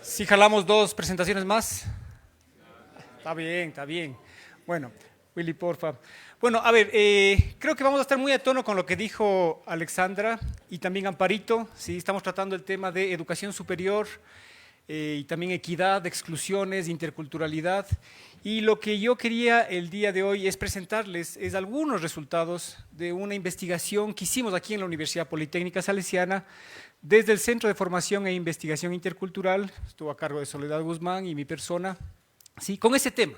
¿Sí jalamos dos presentaciones más? Está bien, está bien. Bueno, Willy, porfa. Bueno, a ver, creo que vamos a estar muy a tono con lo que dijo Alexandra y también Amparito. ¿Sí? Estamos tratando el tema de educación superior y también equidad, exclusiones, interculturalidad. Y lo que yo quería el día de hoy es presentarles algunos resultados de una investigación que hicimos aquí en la Universidad Politécnica Salesiana desde el Centro de Formación e Investigación Intercultural, estuvo a cargo de Soledad Guzmán y mi persona, ¿sí? Con ese tema.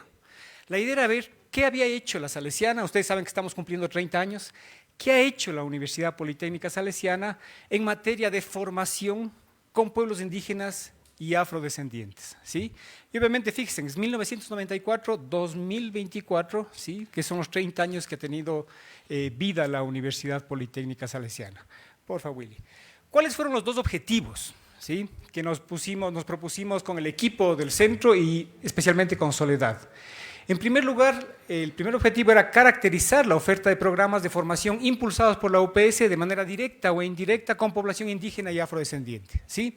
La idea era ver qué había hecho la Salesiana, ustedes saben que estamos cumpliendo 30 años, qué ha hecho la Universidad Politécnica Salesiana en materia de formación con pueblos indígenas y afrodescendientes, ¿sí? Y obviamente, fíjense, es 1994-2024, ¿sí? Que son los 30 años que ha tenido vida la Universidad Politécnica Salesiana. Porfa, Willy. ¿Cuáles fueron los dos objetivos, ¿sí? Que nos propusimos con el equipo del centro y especialmente con Soledad? En primer lugar, el primer objetivo era caracterizar la oferta de programas de formación impulsados por la UPS de manera directa o indirecta con población indígena y afrodescendiente, ¿sí?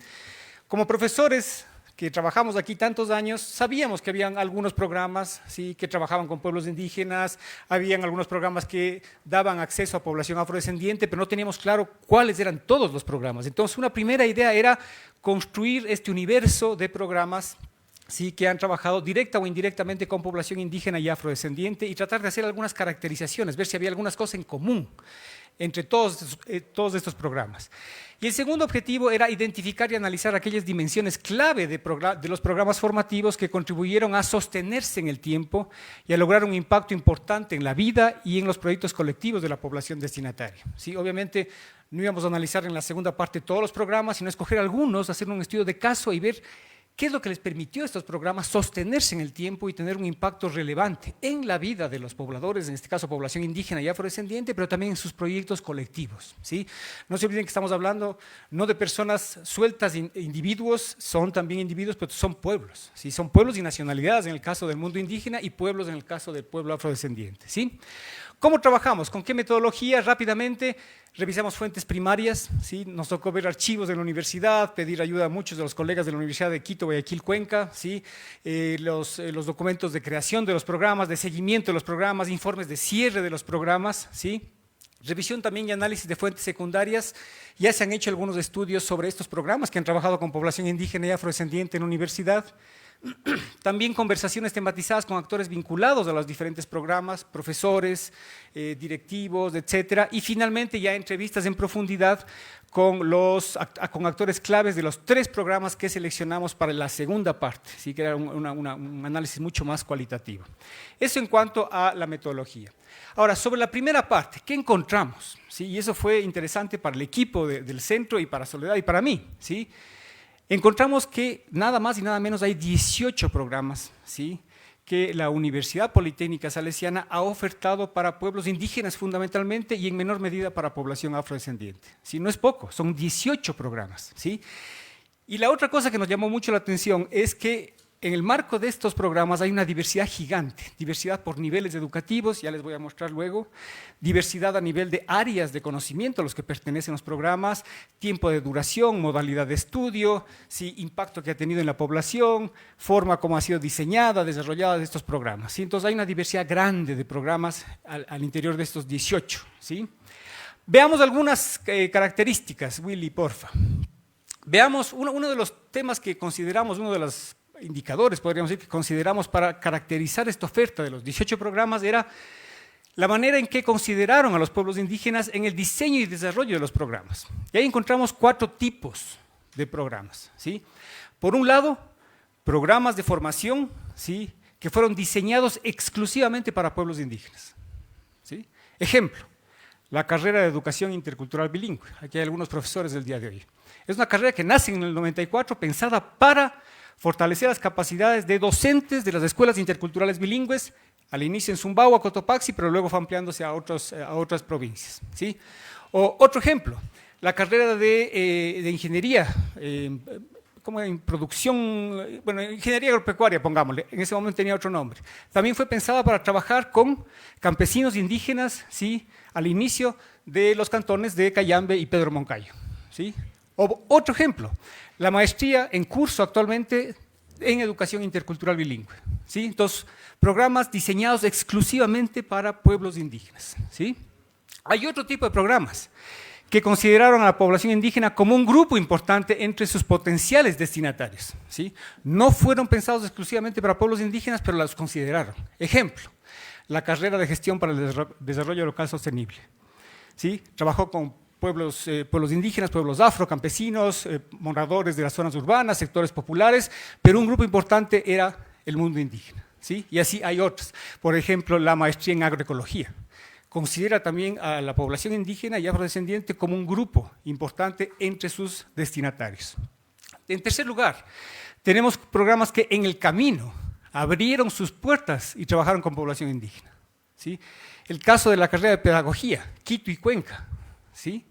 Como profesores que trabajamos aquí tantos años, sabíamos que habían algunos programas, ¿sí? Que trabajaban con pueblos indígenas, habían algunos programas que daban acceso a población afrodescendiente, pero no teníamos claro cuáles eran todos los programas. Entonces, una primera idea era construir este universo de programas, ¿sí? Que han trabajado directa o indirectamente con población indígena y afrodescendiente y tratar de hacer algunas caracterizaciones, ver si había algunas cosas en común entre todos estos programas. Y el segundo objetivo era identificar y analizar aquellas dimensiones clave de los programas formativos que contribuyeron a sostenerse en el tiempo y a lograr un impacto importante en la vida y en los proyectos colectivos de la población destinataria. ¿Sí? Obviamente no íbamos a analizar en la segunda parte todos los programas, sino escoger algunos, hacer un estudio de caso y ver qué es lo que les permitió a estos programas sostenerse en el tiempo y tener un impacto relevante en la vida de los pobladores, en este caso población indígena y afrodescendiente, pero también en sus proyectos colectivos, ¿sí? No se olviden que estamos hablando no de personas sueltas, individuos, son también individuos, pero son pueblos, ¿sí? Son pueblos y nacionalidades en el caso del mundo indígena y pueblos en el caso del pueblo afrodescendiente, ¿sí? ¿Cómo trabajamos? ¿Con qué metodología? Rápidamente revisamos fuentes primarias, ¿sí? Nos tocó ver archivos de la universidad, pedir ayuda a muchos de los colegas de la Universidad de Quito, Guayaquil, Cuenca, ¿sí? Los documentos de creación de los programas, de seguimiento de los programas, informes de cierre de los programas, ¿sí? Revisión también y análisis de fuentes secundarias. Ya se han hecho algunos estudios sobre estos programas que han trabajado con población indígena y afrodescendiente en la universidad. También conversaciones tematizadas con actores vinculados a los diferentes programas, profesores, directivos, etcétera. Y finalmente ya entrevistas en profundidad con actores claves de los 3 programas que seleccionamos para la segunda parte, ¿sí? Que era un análisis mucho más cualitativo. Eso en cuanto a la metodología. Ahora, sobre la primera parte, ¿qué encontramos? ¿Sí? Y eso fue interesante para el equipo del centro y para Soledad y para mí, ¿sí? Encontramos que nada más y nada menos hay 18 programas, ¿sí? Que la Universidad Politécnica Salesiana ha ofertado para pueblos indígenas fundamentalmente y en menor medida para población afrodescendiente. ¿Sí? No es poco, son 18 programas, ¿sí? Y la otra cosa que nos llamó mucho la atención es que en el marco de estos programas hay una diversidad gigante, diversidad por niveles educativos, ya les voy a mostrar luego, diversidad a nivel de áreas de conocimiento a los que pertenecen los programas, tiempo de duración, modalidad de estudio, ¿sí? Impacto que ha tenido en la población, forma como ha sido diseñada, desarrollada de estos programas, ¿sí? Entonces hay una diversidad grande de programas al interior de estos 18, ¿sí? Veamos algunas características, Willy, porfa. Veamos uno de los temas que consideramos, uno de los indicadores, podríamos decir, que consideramos para caracterizar esta oferta de los 18 programas era la manera en que consideraron a los pueblos indígenas en el diseño y desarrollo de los programas. Y ahí encontramos 4 tipos de programas, ¿sí? Por un lado, programas de formación, ¿sí? Que fueron diseñados exclusivamente para pueblos indígenas, ¿sí? Ejemplo, la carrera de Educación Intercultural Bilingüe. Aquí hay algunos profesores del día de hoy. Es una carrera que nace en el 94 pensada para fortalecer las capacidades de docentes de las escuelas interculturales bilingües, al inicio en Zumbagua, Cotopaxi, pero luego fue ampliándose a otras provincias, ¿sí? O otro ejemplo, la carrera de ingeniería, como en producción, bueno, ingeniería agropecuaria, pongámosle, en ese momento tenía otro nombre. También fue pensada para trabajar con campesinos indígenas, ¿sí? Al inicio de los cantones de Cayambe y Pedro Moncayo, ¿sí? O otro ejemplo, la maestría en curso actualmente en educación intercultural bilingüe, ¿sí? Entonces, programas diseñados exclusivamente para pueblos indígenas, ¿sí? Hay otro tipo de programas que consideraron a la población indígena como un grupo importante entre sus potenciales destinatarios, ¿sí? No fueron pensados exclusivamente para pueblos indígenas, pero los consideraron. Ejemplo, la carrera de gestión para el desarrollo local sostenible, ¿sí? Trabajó con pueblos indígenas, pueblos afro, campesinos, moradores de las zonas urbanas, sectores populares, pero un grupo importante era el mundo indígena, ¿sí? Y así hay otros. Por ejemplo, la maestría en agroecología considera también a la población indígena y afrodescendiente como un grupo importante entre sus destinatarios. En tercer lugar, tenemos programas que en el camino abrieron sus puertas y trabajaron con población indígena, ¿sí? El caso de la carrera de pedagogía, Quito y Cuenca, ¿sí?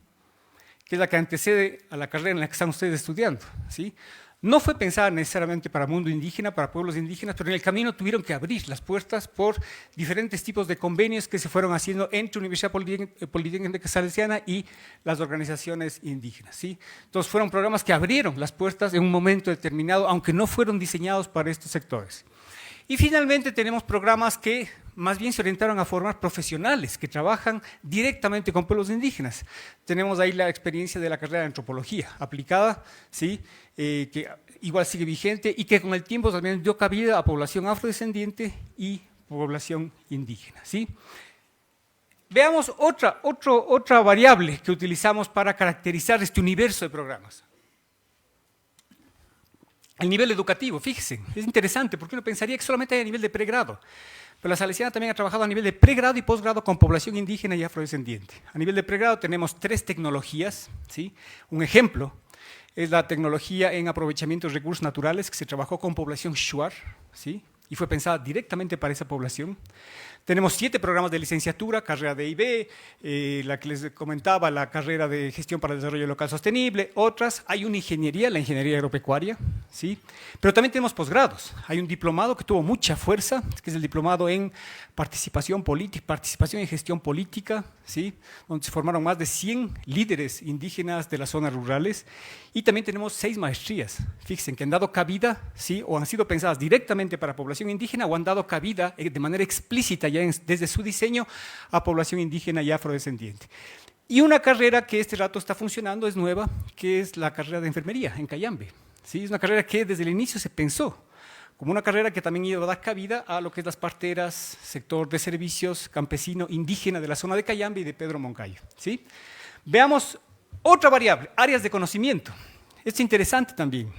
Que es la que antecede a la carrera en la que están ustedes estudiando, ¿sí? No fue pensada necesariamente para mundo indígena, para pueblos indígenas, pero en el camino tuvieron que abrir las puertas por diferentes tipos de convenios que se fueron haciendo entre Universidad Politécnica Salesiana y las organizaciones indígenas, ¿sí? Entonces fueron programas que abrieron las puertas en un momento determinado, aunque no fueron diseñados para estos sectores. Y finalmente tenemos programas que más bien se orientaron a formar profesionales que trabajan directamente con pueblos indígenas. Tenemos ahí la experiencia de la carrera de antropología aplicada, ¿sí? Que igual sigue vigente y que con el tiempo también dio cabida a población afrodescendiente y población indígena, ¿sí? Veamos otra variable que utilizamos para caracterizar este universo de programas. El nivel educativo, fíjense, es interesante porque uno pensaría que solamente hay a nivel de pregrado, pero la Salesiana también ha trabajado a nivel de pregrado y posgrado con población indígena y afrodescendiente. A nivel de pregrado tenemos 3 tecnologías, ¿sí? Un ejemplo es la tecnología en aprovechamiento de recursos naturales que se trabajó con población shuar, ¿sí? Y fue pensada directamente para esa población. Tenemos 7 programas de licenciatura, carrera de IB, la que les comentaba, la carrera de gestión para el desarrollo local sostenible, otras. Hay una ingeniería, la ingeniería agropecuaria, ¿sí? Pero también tenemos posgrados. Hay un diplomado que tuvo mucha fuerza, que es el diplomado en participación política, participación y gestión política, ¿sí? Donde se formaron más de 100 líderes indígenas de las zonas rurales. Y también tenemos 6 maestrías, fíjense, que han dado cabida, ¿sí? O han sido pensadas directamente para población indígena o han dado cabida de manera explícita ya desde su diseño a población indígena y afrodescendiente. Y una carrera que este rato está funcionando, es nueva, que es la carrera de enfermería en Cayambe, ¿sí? Es una carrera que desde el inicio se pensó como una carrera que también iba a dar cabida a lo que es las parteras, sector de servicios campesino indígena de la zona de Cayambe y de Pedro Moncayo, ¿sí? Veamos otra variable, áreas de conocimiento. Esto es interesante también,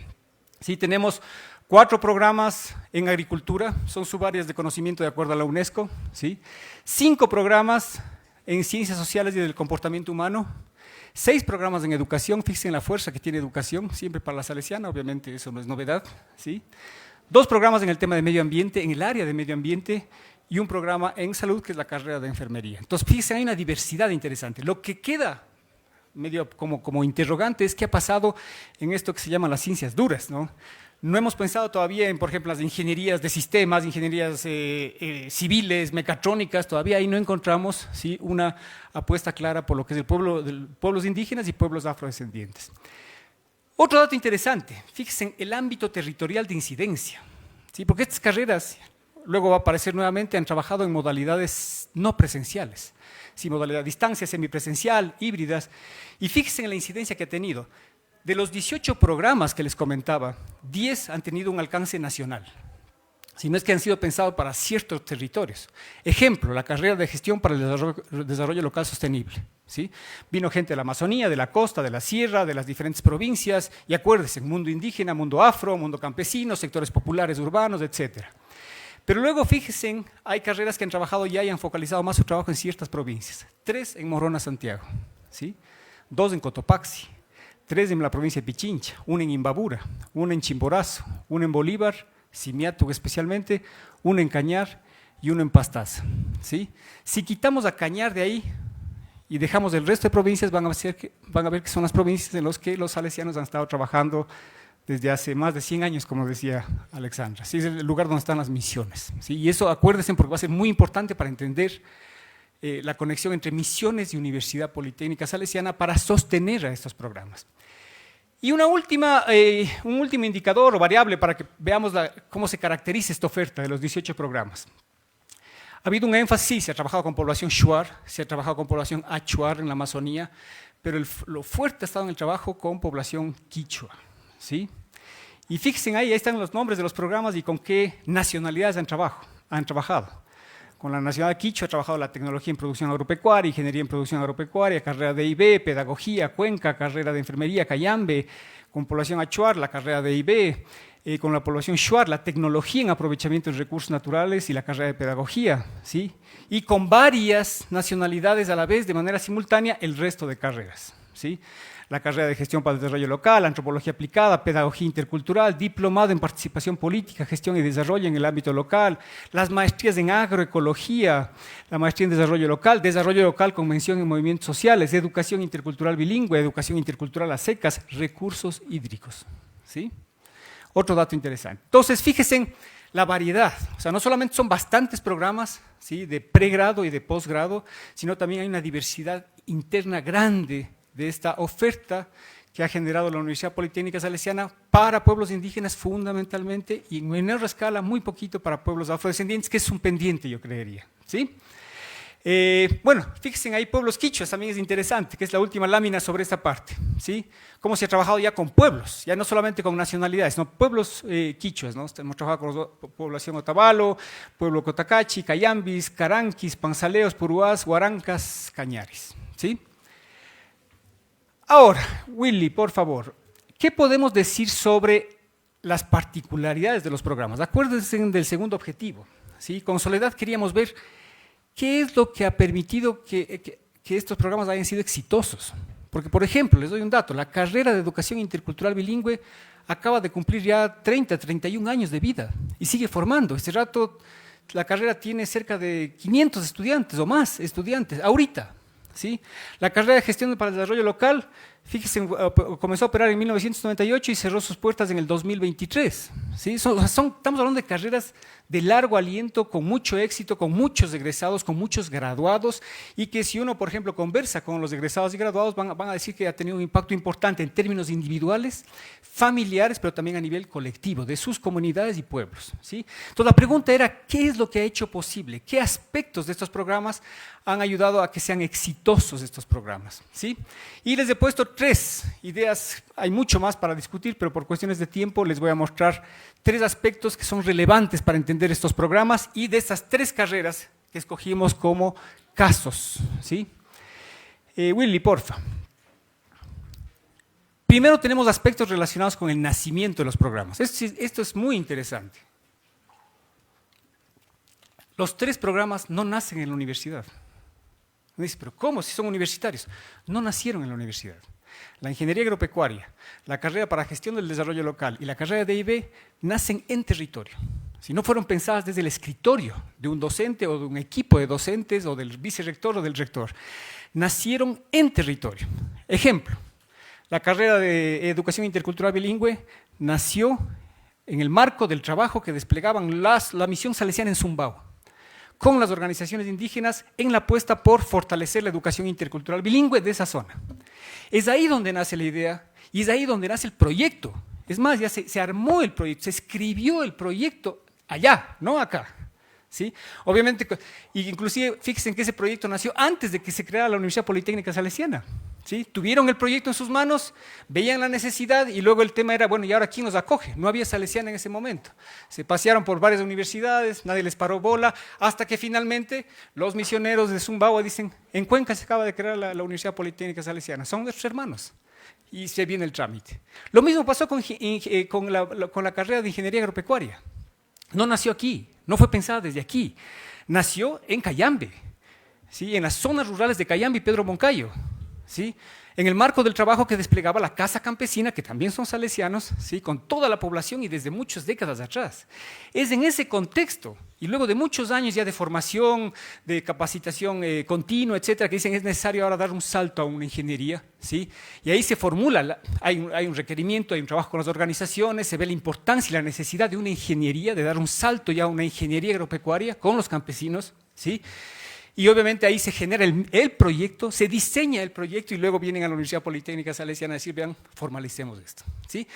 ¿sí? Tenemos 4 programas en agricultura, son subáreas de conocimiento de acuerdo a la UNESCO, ¿sí? 5 programas en ciencias sociales y del comportamiento humano, 6 programas en educación, fíjense en la fuerza que tiene educación, siempre para la Salesiana, obviamente eso no es novedad, ¿sí? 2 programas en el tema de medio ambiente, en el área de medio ambiente, y un programa en salud, que es la carrera de enfermería. Entonces, fíjense, hay una diversidad interesante. Lo que queda medio como interrogante es qué ha pasado en esto que se llaman las ciencias duras, ¿no? No hemos pensado todavía en, por ejemplo, las ingenierías de sistemas, ingenierías civiles, mecatrónicas, todavía ahí no encontramos, ¿sí? Una apuesta clara por lo que es pueblos indígenas y pueblos afrodescendientes. Otro dato interesante, fíjense en el ámbito territorial de incidencia, ¿sí? Porque estas carreras, luego va a aparecer nuevamente, han trabajado en modalidades no presenciales, ¿sí? Modalidad distancia, semipresencial, híbridas, y fíjense en la incidencia que ha tenido. De los 18 programas que les comentaba, 10 han tenido un alcance nacional, si no es que han sido pensados para ciertos territorios. Ejemplo, la carrera de gestión para el desarrollo local sostenible, ¿sí? Vino gente de la Amazonía, de la costa, de la sierra, de las diferentes provincias, y acuérdense, mundo indígena, mundo afro, mundo campesino, sectores populares, urbanos, etc. Pero luego fíjense, hay carreras que han trabajado ya y han focalizado más su trabajo en ciertas provincias. 3 en Morona, Santiago, ¿sí? 2 en Cotopaxi, 3 en la provincia de Pichincha, 1 en Imbabura, 1 en Chimborazo, 1 en Bolívar, Simiatu especialmente, 1 en Cañar y 1 en Pastaza, ¿sí? Si quitamos a Cañar de ahí y dejamos el resto de provincias, van a ver que son las provincias en las que los salesianos han estado trabajando desde hace más de 100 años, como decía Alexandra, ¿sí? Es el lugar donde están las misiones, ¿sí? Y eso acuérdense porque va a ser muy importante para entender la conexión entre misiones y Universidad Politécnica Salesiana para sostener a estos programas. Y un último indicador o variable para que veamos cómo se caracteriza esta oferta de los 18 programas. Ha habido un énfasis, sí, se ha trabajado con población shuar, se ha trabajado con población achuar en la Amazonía, pero lo fuerte ha estado en el trabajo con población quichua, ¿sí? Y fíjense ahí están los nombres de los programas y con qué nacionalidades han trabajado. Con la nacionalidad quichua ha trabajado la tecnología en producción agropecuaria, ingeniería en producción agropecuaria, carrera de IB, pedagogía, Cuenca, carrera de enfermería, Cayambe, con población achuar, la carrera de IB, con la población shuar, la tecnología en aprovechamiento de recursos naturales y la carrera de pedagogía, ¿sí? Y con varias nacionalidades a la vez, de manera simultánea, el resto de carreras, ¿sí? La carrera de gestión para el desarrollo local, antropología aplicada, pedagogía intercultural, diplomado en participación política, gestión y desarrollo en el ámbito local, las maestrías en agroecología, la maestría en desarrollo local con mención en movimientos sociales, educación intercultural bilingüe, educación intercultural a secas, recursos hídricos, ¿sí? Otro dato interesante. Entonces, fíjense en la variedad, o sea, no solamente son bastantes programas, ¿sí?, de pregrado y de posgrado, sino también hay una diversidad interna grande de esta oferta que ha generado la Universidad Politécnica Salesiana para pueblos indígenas fundamentalmente y en menor escala muy poquito para pueblos afrodescendientes, que es un pendiente, yo creería, ¿sí? Bueno, fíjense ahí pueblos quichuas, también es interesante, que es la última lámina sobre esta parte, ¿sí? Cómo se ha trabajado ya con pueblos, ya no solamente con nacionalidades, sino pueblos quichuas, ¿no? Hemos trabajado con población Otavalo, pueblo Cotacachi, Cayambis, Caranquis, Panzaleos, Puruás, Huarancas, Cañaris, ¿sí? Ahora, Willy, por favor, ¿qué podemos decir sobre las particularidades de los programas? Acuérdense del segundo objetivo, ¿sí? Con Soledad queríamos ver qué es lo que ha permitido que estos programas hayan sido exitosos. Porque, por ejemplo, les doy un dato, la carrera de educación intercultural bilingüe acaba de cumplir ya 31 años de vida y sigue formando. Este rato la carrera tiene cerca de 500 estudiantes o más estudiantes, ahorita. ¿Sí? La carrera de gestión para el desarrollo local, fíjense, comenzó a operar en 1998 y cerró sus puertas en el 2023. ¿Sí? Estamos hablando de carreras de largo aliento, con mucho éxito, con muchos egresados, con muchos graduados, y que si uno, por ejemplo, conversa con los egresados y graduados, van a decir que ha tenido un impacto importante en términos individuales, familiares, pero también a nivel colectivo, de sus comunidades y pueblos. ¿Sí? Entonces la pregunta era, ¿qué es lo que ha hecho posible? ¿Qué aspectos de estos programas han ayudado a que sean exitosos estos programas? ¿Sí? Y les he puesto 3 ideas, hay mucho más para discutir, pero por cuestiones de tiempo les voy a mostrar 3 aspectos que son relevantes para entender estos programas y de estas 3 carreras que escogimos como casos. ¿Sí? Willy, porfa. Primero tenemos aspectos relacionados con el nacimiento de los programas. Esto es muy interesante. Los 3 programas no nacen en la universidad. Me dice, pero ¿cómo si son universitarios? No nacieron en la universidad. La ingeniería agropecuaria, la carrera para gestión del desarrollo local y la carrera de IB nacen en territorio. Si no fueron pensadas desde el escritorio de un docente o de un equipo de docentes o del vicerrector o del rector, nacieron en territorio. Ejemplo, la carrera de educación intercultural bilingüe nació en el marco del trabajo que desplegaban la misión salesiana en Zumbao, con las organizaciones indígenas en la apuesta por fortalecer la educación intercultural bilingüe de esa zona. Es ahí donde nace la idea y es ahí donde nace el proyecto. Es más, ya se armó el proyecto, se escribió el proyecto allá, no acá. ¿Sí? Obviamente, inclusive fíjense que ese proyecto nació antes de que se creara la Universidad Politécnica Salesiana. ¿Sí? Tuvieron el proyecto en sus manos, veían la necesidad y luego el tema era, bueno, ¿y ahora quién nos acoge? No había salesiana en ese momento. Se pasearon por varias universidades, nadie les paró bola, hasta que finalmente los misioneros de Zumbao dicen, en Cuenca se acaba de crear la Universidad Politécnica Salesiana, son nuestros hermanos. Y se viene el trámite. Lo mismo pasó con la carrera de ingeniería agropecuaria. No nació aquí, no fue pensada desde aquí, nació en Cayambe, ¿sí? En las zonas rurales de Cayambe y Pedro Moncayo, ¿sí? En el marco del trabajo que desplegaba la Casa Campesina, que también son salesianos, ¿sí? Con toda la población y desde muchas décadas atrás. Es en ese contexto, y luego de muchos años ya de formación, de capacitación continua, etcétera, que dicen es necesario ahora dar un salto a una ingeniería, ¿sí? Y ahí se formula, hay un requerimiento, hay un trabajo con las organizaciones, se ve la importancia y la necesidad de una ingeniería, de dar un salto ya a una ingeniería agropecuaria con los campesinos, ¿sí? Y obviamente ahí se genera el proyecto, se diseña el proyecto y luego vienen a la Universidad Politécnica Salesiana a decir, vean, formalicemos esto, ¿sí?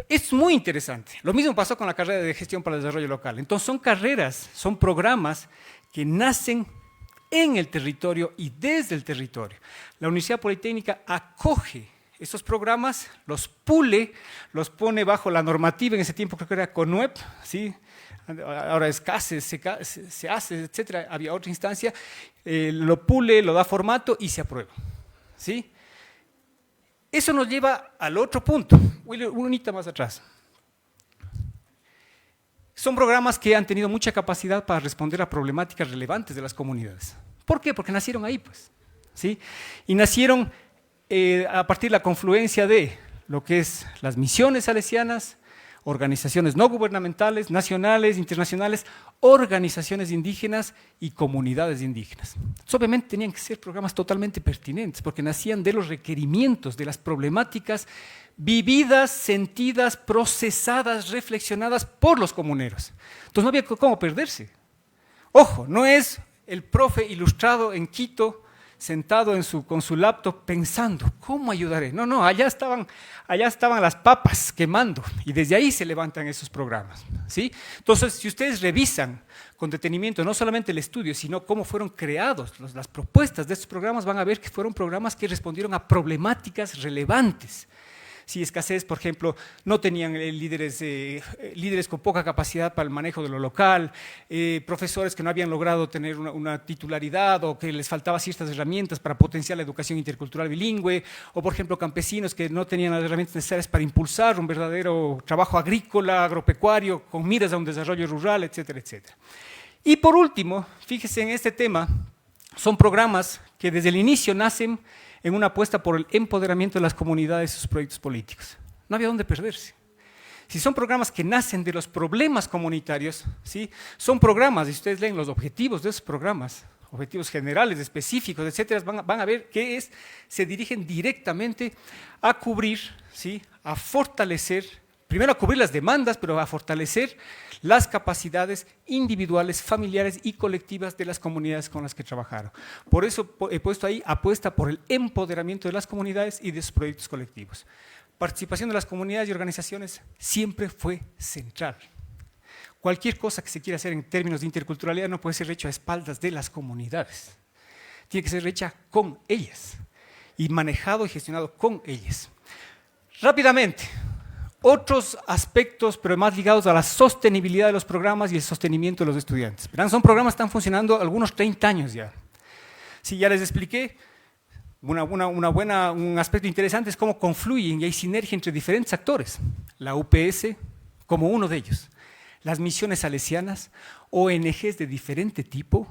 Es muy interesante. Lo mismo pasó con la carrera de Gestión para el Desarrollo Local. Entonces son carreras, son programas que nacen en el territorio y desde el territorio. La Universidad Politécnica acoge estos programas, los pule, los pone bajo la normativa, en ese tiempo creo que era CONUEP, ¿sí? Ahora es CASES, se hace, etcétera, había otra instancia, lo pule, lo da formato y se aprueba, ¿sí? Eso nos lleva al otro punto, unita más atrás. Son programas que han tenido mucha capacidad para responder a problemáticas relevantes de las comunidades. ¿Por qué? Porque nacieron ahí, pues, ¿sí? Y nacieron a partir de la confluencia de lo que es las misiones salesianas, organizaciones no gubernamentales, nacionales, internacionales, organizaciones indígenas y comunidades indígenas. Entonces, obviamente tenían que ser programas totalmente pertinentes porque nacían de los requerimientos, de las problemáticas vividas, sentidas, procesadas, reflexionadas por los comuneros. Entonces no había cómo perderse. Ojo, no es el profe ilustrado en Quito sentado con su laptop pensando, ¿cómo ayudaré? No, no, allá estaban las papas quemando y desde ahí se levantan esos programas, ¿sí? Entonces, si ustedes revisan con detenimiento no solamente el estudio, sino cómo fueron creados las propuestas de estos programas, van a ver que fueron programas que respondieron a problemáticas relevantes. Si escasez, por ejemplo, no tenían líderes con poca capacidad para el manejo de lo local, profesores que no habían logrado tener una titularidad o que les faltaban ciertas herramientas para potenciar la educación intercultural bilingüe, o por ejemplo campesinos que no tenían las herramientas necesarias para impulsar un verdadero trabajo agrícola, agropecuario, con miras a un desarrollo rural, etcétera, etcétera. Y por último, fíjese en este tema, son programas que desde el inicio nacen en una apuesta por el empoderamiento de las comunidades y sus proyectos políticos. No había dónde perderse. Si son programas que nacen de los problemas comunitarios, ¿sí? Son programas, y ustedes leen los objetivos de esos programas, objetivos generales, específicos, etcétera, van a ver que se dirigen directamente a cubrir, ¿sí? A fortalecer, primero a cubrir las demandas, pero a fortalecer las capacidades individuales, familiares y colectivas de las comunidades con las que trabajaron. Por eso he puesto ahí apuesta por el empoderamiento de las comunidades y de sus proyectos colectivos. Participación de las comunidades y organizaciones siempre fue central. Cualquier cosa que se quiera hacer en términos de interculturalidad no puede ser hecho a espaldas de las comunidades. Tiene que ser hecha con ellas y manejado y gestionado con ellas. Rápidamente, otros aspectos, pero más ligados a la sostenibilidad de los programas y el sostenimiento de los estudiantes. Verán, son programas que están funcionando algunos 30 años ya. Sí, ya les expliqué, un aspecto interesante es cómo confluyen y hay sinergia entre diferentes actores. La UPS como uno de ellos, las misiones salesianas, ONGs de diferente tipo,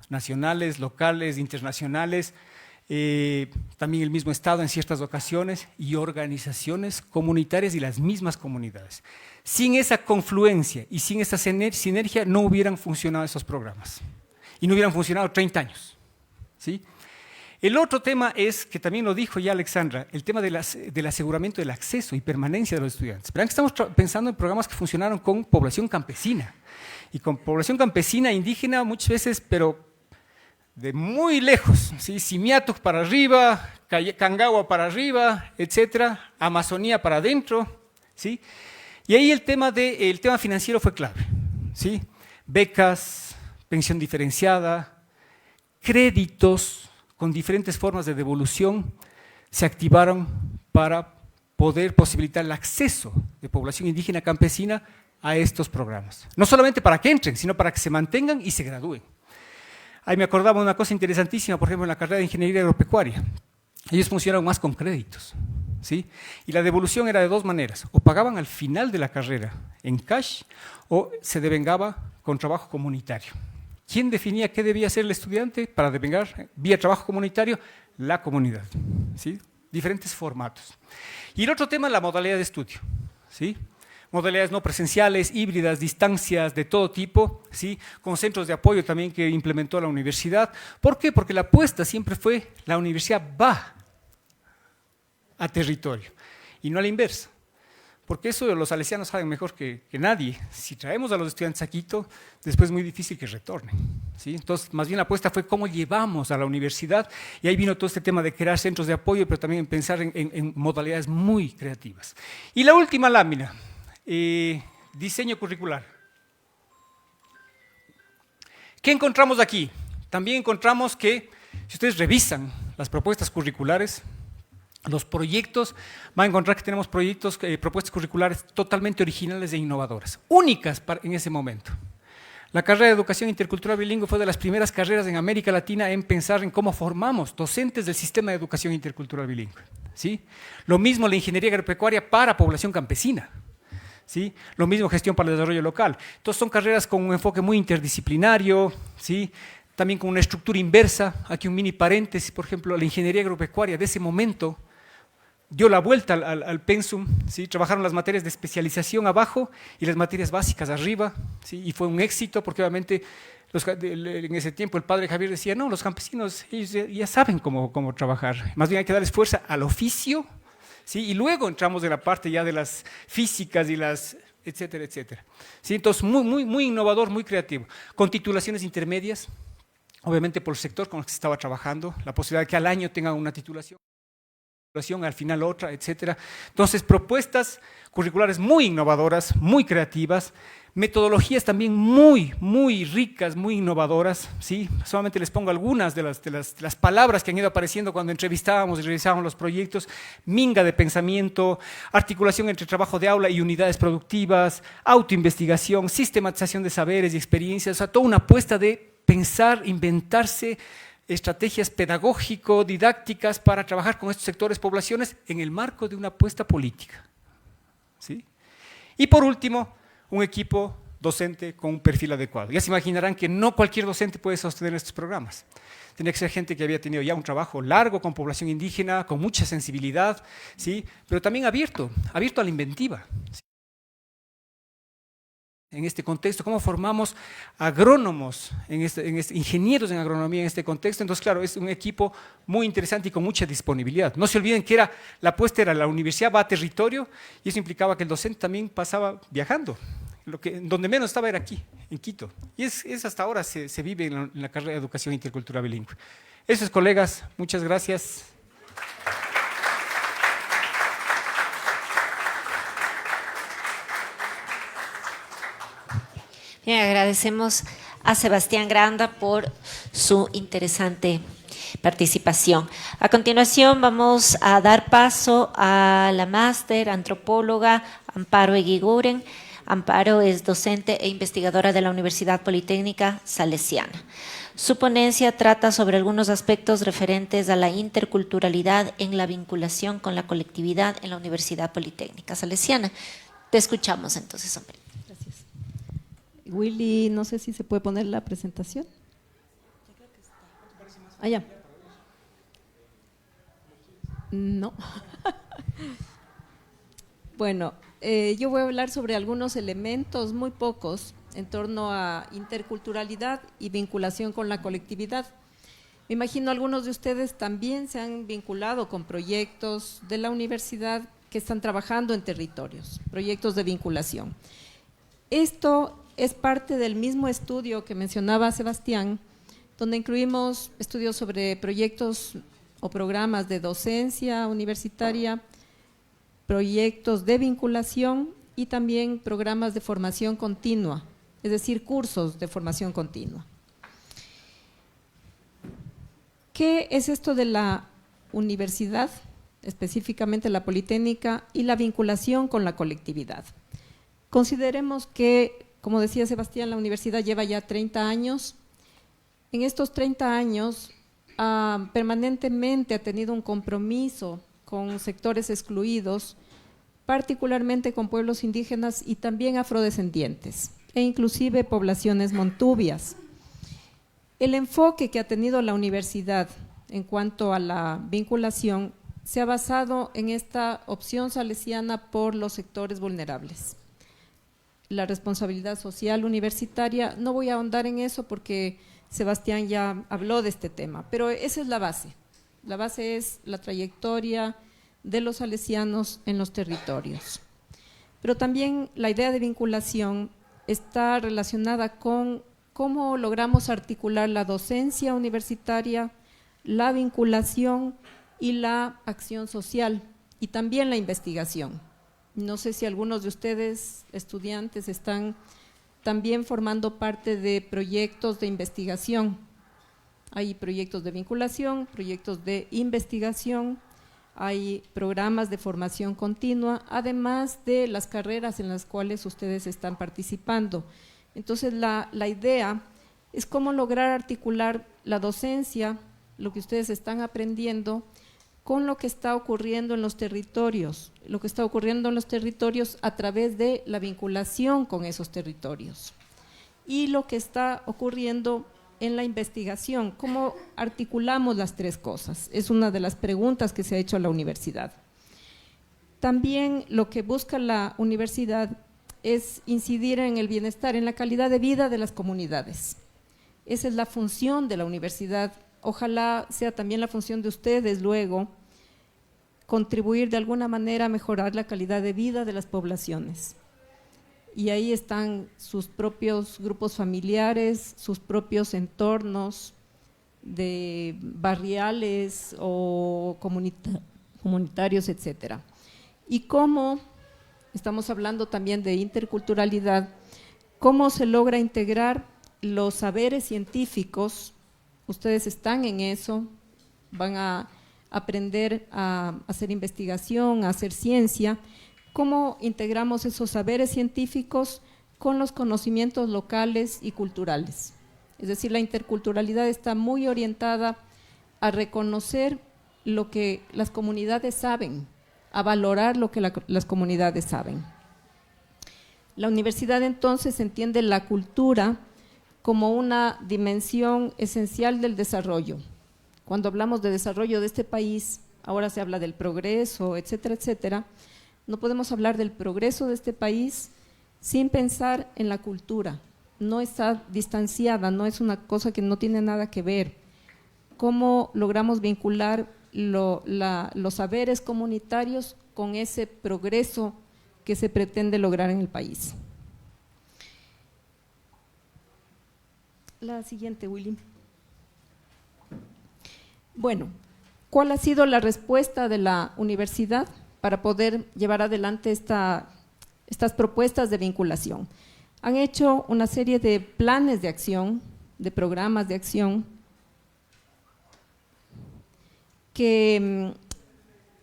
nacionales, locales, internacionales, también el mismo Estado en ciertas ocasiones y organizaciones comunitarias y las mismas comunidades. Sin esa confluencia y sin esa sinergia no hubieran funcionado esos programas y no hubieran funcionado 30 años, ¿sí? El otro tema es, que también lo dijo ya Alexandra, el tema del aseguramiento del acceso y permanencia de los estudiantes. Verán que estamos pensando en programas que funcionaron con población campesina y con población campesina indígena muchas veces, pero de muy lejos, ¿sí? Simiatuk para arriba, Cangagua para arriba, etcétera, Amazonía para adentro, ¿sí? Y ahí el tema financiero fue clave, ¿sí? Becas, pensión diferenciada, créditos con diferentes formas de devolución se activaron para poder posibilitar el acceso de población indígena campesina a estos programas. No solamente para que entren, sino para que se mantengan y se gradúen. Ahí me acordaba una cosa interesantísima, por ejemplo, en la carrera de Ingeniería Agropecuaria. Ellos funcionaron más con créditos, ¿sí? Y la devolución era de dos maneras, o pagaban al final de la carrera en cash o se devengaba con trabajo comunitario. ¿Quién definía qué debía hacer el estudiante para devengar vía trabajo comunitario? La comunidad, ¿sí? Diferentes formatos. Y el otro tema es la modalidad de estudio, ¿sí? Modalidades no presenciales, híbridas, distancias de todo tipo, ¿sí? Con centros de apoyo también que implementó la universidad. ¿Por qué? Porque la apuesta siempre fue la universidad va a territorio y no a la inversa. porque eso los salesianos saben mejor que nadie. Si traemos a los estudiantes a Quito, después es muy difícil que retornen, ¿sí? Entonces, más bien la apuesta fue cómo llevamos a la universidad, y ahí vino todo este tema de crear centros de apoyo, pero también pensar en modalidades muy creativas. Y la última lámina, diseño curricular. ¿Qué encontramos aquí? También encontramos que, si ustedes revisan las propuestas curriculares, los proyectos, van a encontrar que tenemos propuestas curriculares totalmente originales e innovadoras, únicas en ese momento. La carrera de Educación Intercultural Bilingüe fue de las primeras carreras en América Latina en pensar en cómo formamos docentes del sistema de educación intercultural bilingüe, ¿sí? Lo mismo la ingeniería agropecuaria para población campesina, ¿sí? Lo mismo gestión para el desarrollo local. Entonces son carreras con un enfoque muy interdisciplinario, ¿sí? También con una estructura inversa. Aquí un mini paréntesis, por ejemplo, la ingeniería agropecuaria de ese momento dio la vuelta al pensum, ¿sí? Trabajaron las materias de especialización abajo y las materias básicas arriba, ¿sí? Y fue un éxito porque obviamente en ese tiempo el padre Javier decía, no, los campesinos ellos ya saben cómo trabajar, más bien hay que darles fuerza al oficio, ¿sí? Y luego entramos en la parte ya de las físicas y las etcétera, etcétera, ¿sí? Entonces muy innovador, muy creativo, con titulaciones intermedias, obviamente por el sector con el que se estaba trabajando, la posibilidad de que al año tengan una titulación, al final otra, etcétera. Entonces, propuestas curriculares muy innovadoras, muy creativas, metodologías también muy ricas, muy innovadoras, ¿sí? Solamente les pongo algunas de las palabras que han ido apareciendo cuando entrevistábamos y revisábamos los proyectos: minga de pensamiento, articulación entre trabajo de aula y unidades productivas, autoinvestigación, sistematización de saberes y experiencias, o sea, toda una apuesta de pensar, inventarse estrategias pedagógico-didácticas para trabajar con estos sectores, poblaciones, en el marco de una apuesta política, ¿sí? Y por último, un equipo docente con un perfil adecuado. Ya se imaginarán que no cualquier docente puede sostener estos programas. Tenía que ser gente que había tenido ya un trabajo largo con población indígena, con mucha sensibilidad, ¿sí? Pero también abierto a la inventiva, ¿sí? En este contexto, cómo formamos agrónomos, ingenieros en agronomía en este contexto. Entonces, claro, es un equipo muy interesante y con mucha disponibilidad. No se olviden que la apuesta era la universidad va a territorio, y eso implicaba que el docente también pasaba viajando. Donde menos estaba era aquí, en Quito. Y es hasta ahora se vive en la carrera de Educación Intercultural Bilingüe. Eso es, colegas, muchas gracias. Bien, agradecemos a Sebastián Granda por su interesante participación. A continuación vamos a dar paso a la máster antropóloga Amparo Eguiguren. Amparo es docente e investigadora de la Universidad Politécnica Salesiana. Su ponencia trata sobre algunos aspectos referentes a la interculturalidad en la vinculación con la colectividad en la Universidad Politécnica Salesiana. Te escuchamos entonces, hombre. Willy, no sé si se puede poner la presentación. Ya. No. Bueno, yo voy a hablar sobre algunos elementos, muy pocos, en torno a interculturalidad y vinculación con la colectividad. Me imagino algunos de ustedes también se han vinculado con proyectos de la universidad que están trabajando en territorios, proyectos de vinculación. Esto es parte del mismo estudio que mencionaba Sebastián, donde incluimos estudios sobre proyectos o programas de docencia universitaria, proyectos de vinculación y también programas de formación continua, es decir, cursos de formación continua. ¿Qué es esto de la universidad, específicamente la Politécnica, y la vinculación con la colectividad? Consideremos que, como decía Sebastián, la universidad lleva ya 30 años. En estos 30 años permanentemente ha tenido un compromiso con sectores excluidos, particularmente con pueblos indígenas y también afrodescendientes, e inclusive poblaciones montubias. El enfoque que ha tenido la universidad en cuanto a la vinculación se ha basado en esta opción salesiana por los sectores vulnerables. La responsabilidad social universitaria, no voy a ahondar en eso porque Sebastián ya habló de este tema, pero esa es la base. La base es la trayectoria de los salesianos en los territorios. pero también la idea de vinculación está relacionada con cómo logramos articular la docencia universitaria, la vinculación y la acción social, y también la investigación. No sé si algunos de ustedes, estudiantes, están también formando parte de proyectos de investigación. Hay proyectos de vinculación, proyectos de investigación, hay programas de formación continua, además de las carreras en las cuales ustedes están participando. Entonces, la idea es cómo lograr articular la docencia, lo que ustedes están aprendiendo, con lo que está ocurriendo en los territorios, a través de la vinculación con esos territorios. Y lo que está ocurriendo en la investigación, ¿cómo articulamos las tres cosas? Es una de las preguntas que se ha hecho a la universidad. También lo que busca la universidad es incidir en el bienestar, en la calidad de vida de las comunidades. Esa es la función de la universidad. Ojalá sea también la función de ustedes luego, contribuir de alguna manera a mejorar la calidad de vida de las poblaciones. Y ahí están sus propios grupos familiares, sus propios entornos de barriales o comunitarios, etcétera. Y cómo, estamos hablando también de interculturalidad, cómo se logra integrar los saberes científicos. Ustedes están en eso, van a aprender a hacer investigación, a hacer ciencia. ¿Cómo integramos esos saberes científicos con los conocimientos locales y culturales? Es decir, la interculturalidad está muy orientada a reconocer lo que las comunidades saben, a valorar lo que las comunidades saben. La universidad entonces entiende la cultura como una dimensión esencial del desarrollo. Cuando hablamos de desarrollo de este país, ahora se habla del progreso, etcétera, etcétera. No podemos hablar del progreso de este país sin pensar en la cultura. No está distanciada, no es una cosa que no tiene nada que ver. ¿Cómo logramos vincular los saberes comunitarios con ese progreso que se pretende lograr en el país? La siguiente, Willy. Bueno, ¿cuál ha sido la respuesta de la universidad para poder llevar adelante estas propuestas de vinculación? Han hecho una serie de planes de acción, de programas de acción, que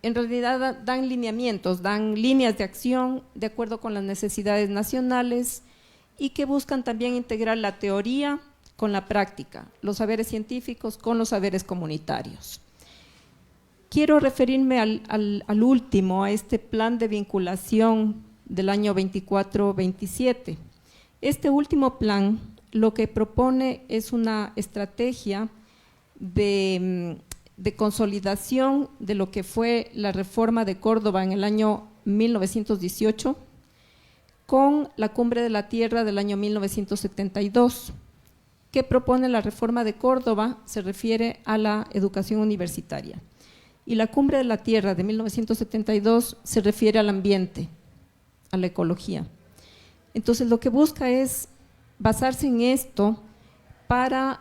en realidad dan lineamientos, dan líneas de acción de acuerdo con las necesidades nacionales y que buscan también integrar la teoría con la práctica, los saberes científicos con los saberes comunitarios. Quiero referirme al último, a este plan de vinculación del año 24-27. Este último plan lo que propone es una estrategia de consolidación de lo que fue la reforma de Córdoba en el año 1918 con la Cumbre de la Tierra del año 1972. ¿Qué propone la reforma de Córdoba? Se refiere a la educación universitaria. Y la Cumbre de la Tierra de 1972 se refiere al ambiente, a la ecología. Entonces, lo que busca es basarse en esto para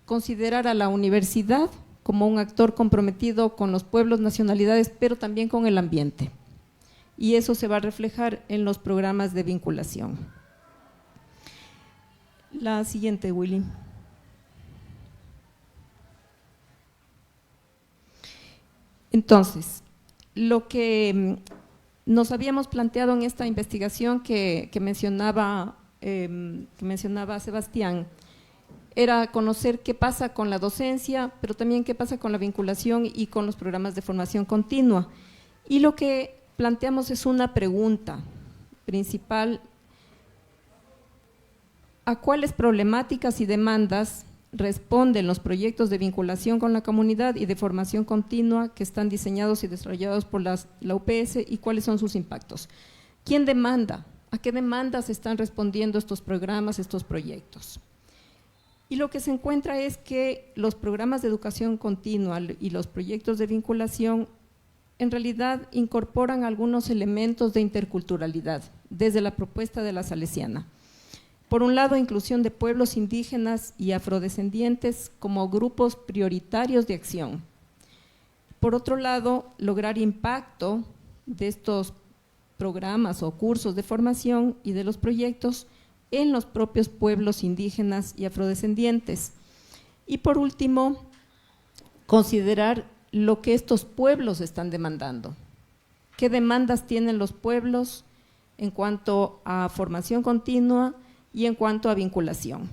considerar a la universidad como un actor comprometido con los pueblos, nacionalidades, pero también con el ambiente. Y eso se va a reflejar en los programas de vinculación. La siguiente, Willy. Entonces, lo que nos habíamos planteado en esta investigación que mencionaba Sebastián era conocer qué pasa con la docencia, pero también qué pasa con la vinculación y con los programas de formación continua. Y lo que planteamos es una pregunta principal: ¿a cuáles problemáticas y demandas responden los proyectos de vinculación con la comunidad y de formación continua que están diseñados y desarrollados por la UPS y cuáles son sus impactos? ¿Quién demanda? ¿A qué demandas están respondiendo estos programas, estos proyectos? Y lo que se encuentra es que los programas de educación continua y los proyectos de vinculación en realidad incorporan algunos elementos de interculturalidad desde la propuesta de la Salesiana. Por un lado, inclusión de pueblos indígenas y afrodescendientes como grupos prioritarios de acción. Por otro lado, lograr impacto de estos programas o cursos de formación y de los proyectos en los propios pueblos indígenas y afrodescendientes. Y por último, considerar lo que estos pueblos están demandando. ¿Qué demandas tienen los pueblos en cuanto a formación continua y en cuanto a vinculación?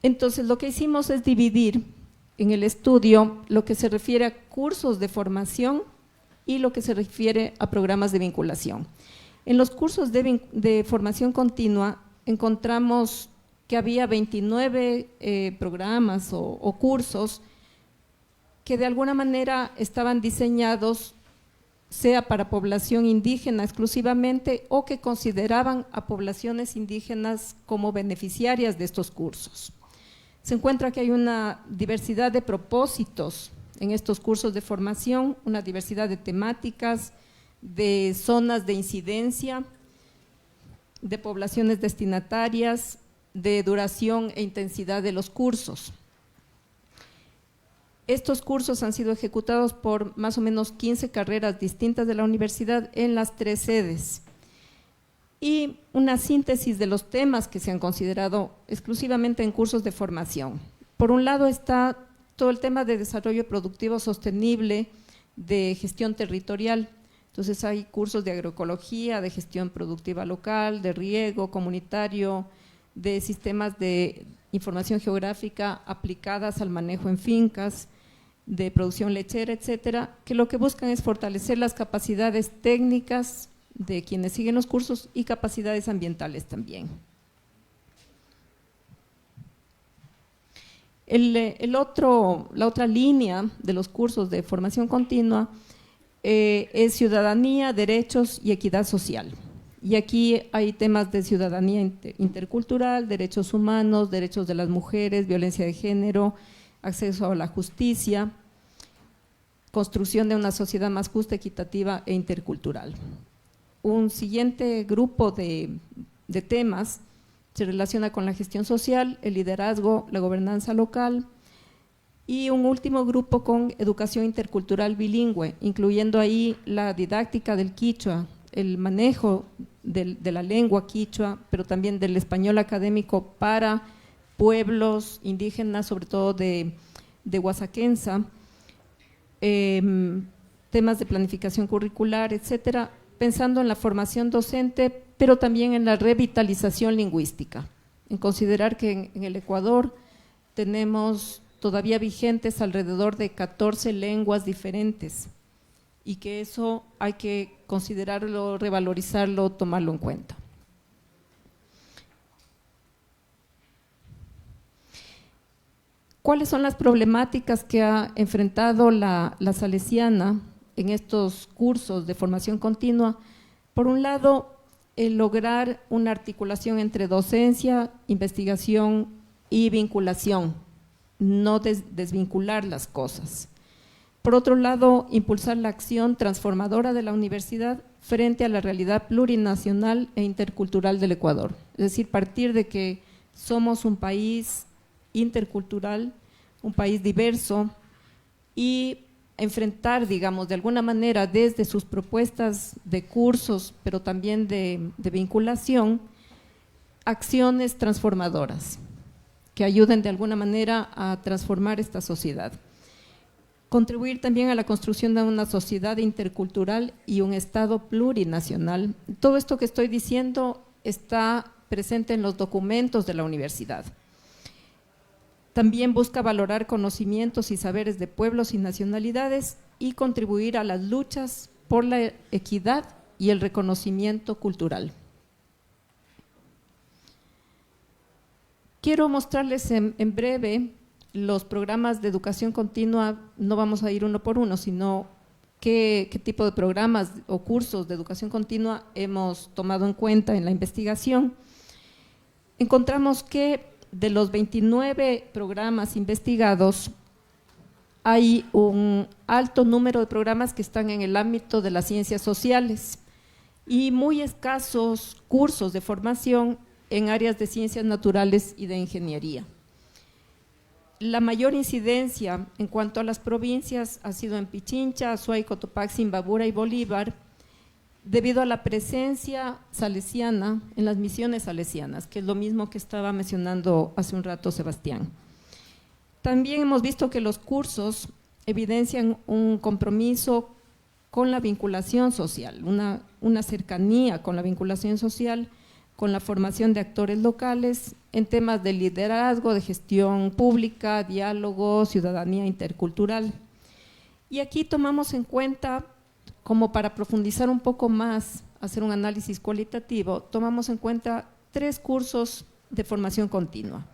Entonces, lo que hicimos es dividir en el estudio lo que se refiere a cursos de formación y lo que se refiere a programas de vinculación. En los cursos de formación continua encontramos que había 29 programas o cursos que de alguna manera estaban diseñados sea para población indígena exclusivamente o que consideraban a poblaciones indígenas como beneficiarias de estos cursos. Se encuentra que hay una diversidad de propósitos en estos cursos de formación, una diversidad de temáticas, de zonas de incidencia, de poblaciones destinatarias, de duración e intensidad de los cursos. Estos cursos han sido ejecutados por más o menos 15 carreras distintas de la universidad en las 3 sedes. Y una síntesis de los temas que se han considerado exclusivamente en cursos de formación. Por un lado está todo el tema de desarrollo productivo sostenible, de gestión territorial. Entonces hay cursos de agroecología, de gestión productiva local, de riego comunitario, de sistemas de información geográfica aplicadas al manejo en fincas, de producción lechera, etcétera, que lo que buscan es fortalecer las capacidades técnicas de quienes siguen los cursos y capacidades ambientales también. La otra línea de los cursos de formación continua es ciudadanía, derechos y equidad social. Y aquí hay temas de ciudadanía intercultural, derechos humanos, derechos de las mujeres, violencia de género, acceso a la justicia, construcción de una sociedad más justa, equitativa e intercultural. Un siguiente grupo de temas se relaciona con la gestión social, el liderazgo, la gobernanza local, y un último grupo con educación intercultural bilingüe, incluyendo ahí la didáctica del quichua, el manejo de la lengua quichua, pero también del español académico para pueblos indígenas, sobre todo de Huasaquenza, temas de planificación curricular, etcétera, pensando en la formación docente, pero también en la revitalización lingüística, en considerar que en el Ecuador tenemos todavía vigentes alrededor de 14 lenguas diferentes y que eso hay que considerarlo, revalorizarlo, tomarlo en cuenta. ¿Cuáles son las problemáticas que ha enfrentado la Salesiana en estos cursos de formación continua? Por un lado, el lograr una articulación entre docencia, investigación y vinculación, no desvincular las cosas. Por otro lado, impulsar la acción transformadora de la universidad frente a la realidad plurinacional e intercultural del Ecuador. Es decir, partir de que somos un país intercultural, un país diverso, y enfrentar, digamos, de alguna manera desde sus propuestas de cursos, pero también de vinculación, acciones transformadoras que ayuden de alguna manera a transformar esta sociedad. Contribuir también a la construcción de una sociedad intercultural y un Estado plurinacional. Todo esto que estoy diciendo está presente en los documentos de la universidad. También busca valorar conocimientos y saberes de pueblos y nacionalidades y contribuir a las luchas por la equidad y el reconocimiento cultural. Quiero mostrarles en breve los programas de educación continua. No vamos a ir uno por uno, sino qué tipo de programas o cursos de educación continua hemos tomado en cuenta en la investigación. Encontramos que de los 29 programas investigados, hay un alto número de programas que están en el ámbito de las ciencias sociales y muy escasos cursos de formación en áreas de ciencias naturales y de ingeniería. La mayor incidencia en cuanto a las provincias ha sido en Pichincha, Azuay, Cotopaxi, Imbabura y Bolívar, debido a la presencia salesiana en las misiones salesianas, que es lo mismo que estaba mencionando hace un rato Sebastián. También hemos visto que los cursos evidencian un compromiso con la vinculación social, una cercanía con la vinculación social, con la formación de actores locales en temas de liderazgo, de gestión pública, diálogo, ciudadanía intercultural. Y aquí tomamos en cuenta, como para profundizar un poco más, hacer un análisis cualitativo, tomamos en cuenta 3 cursos de formación continua.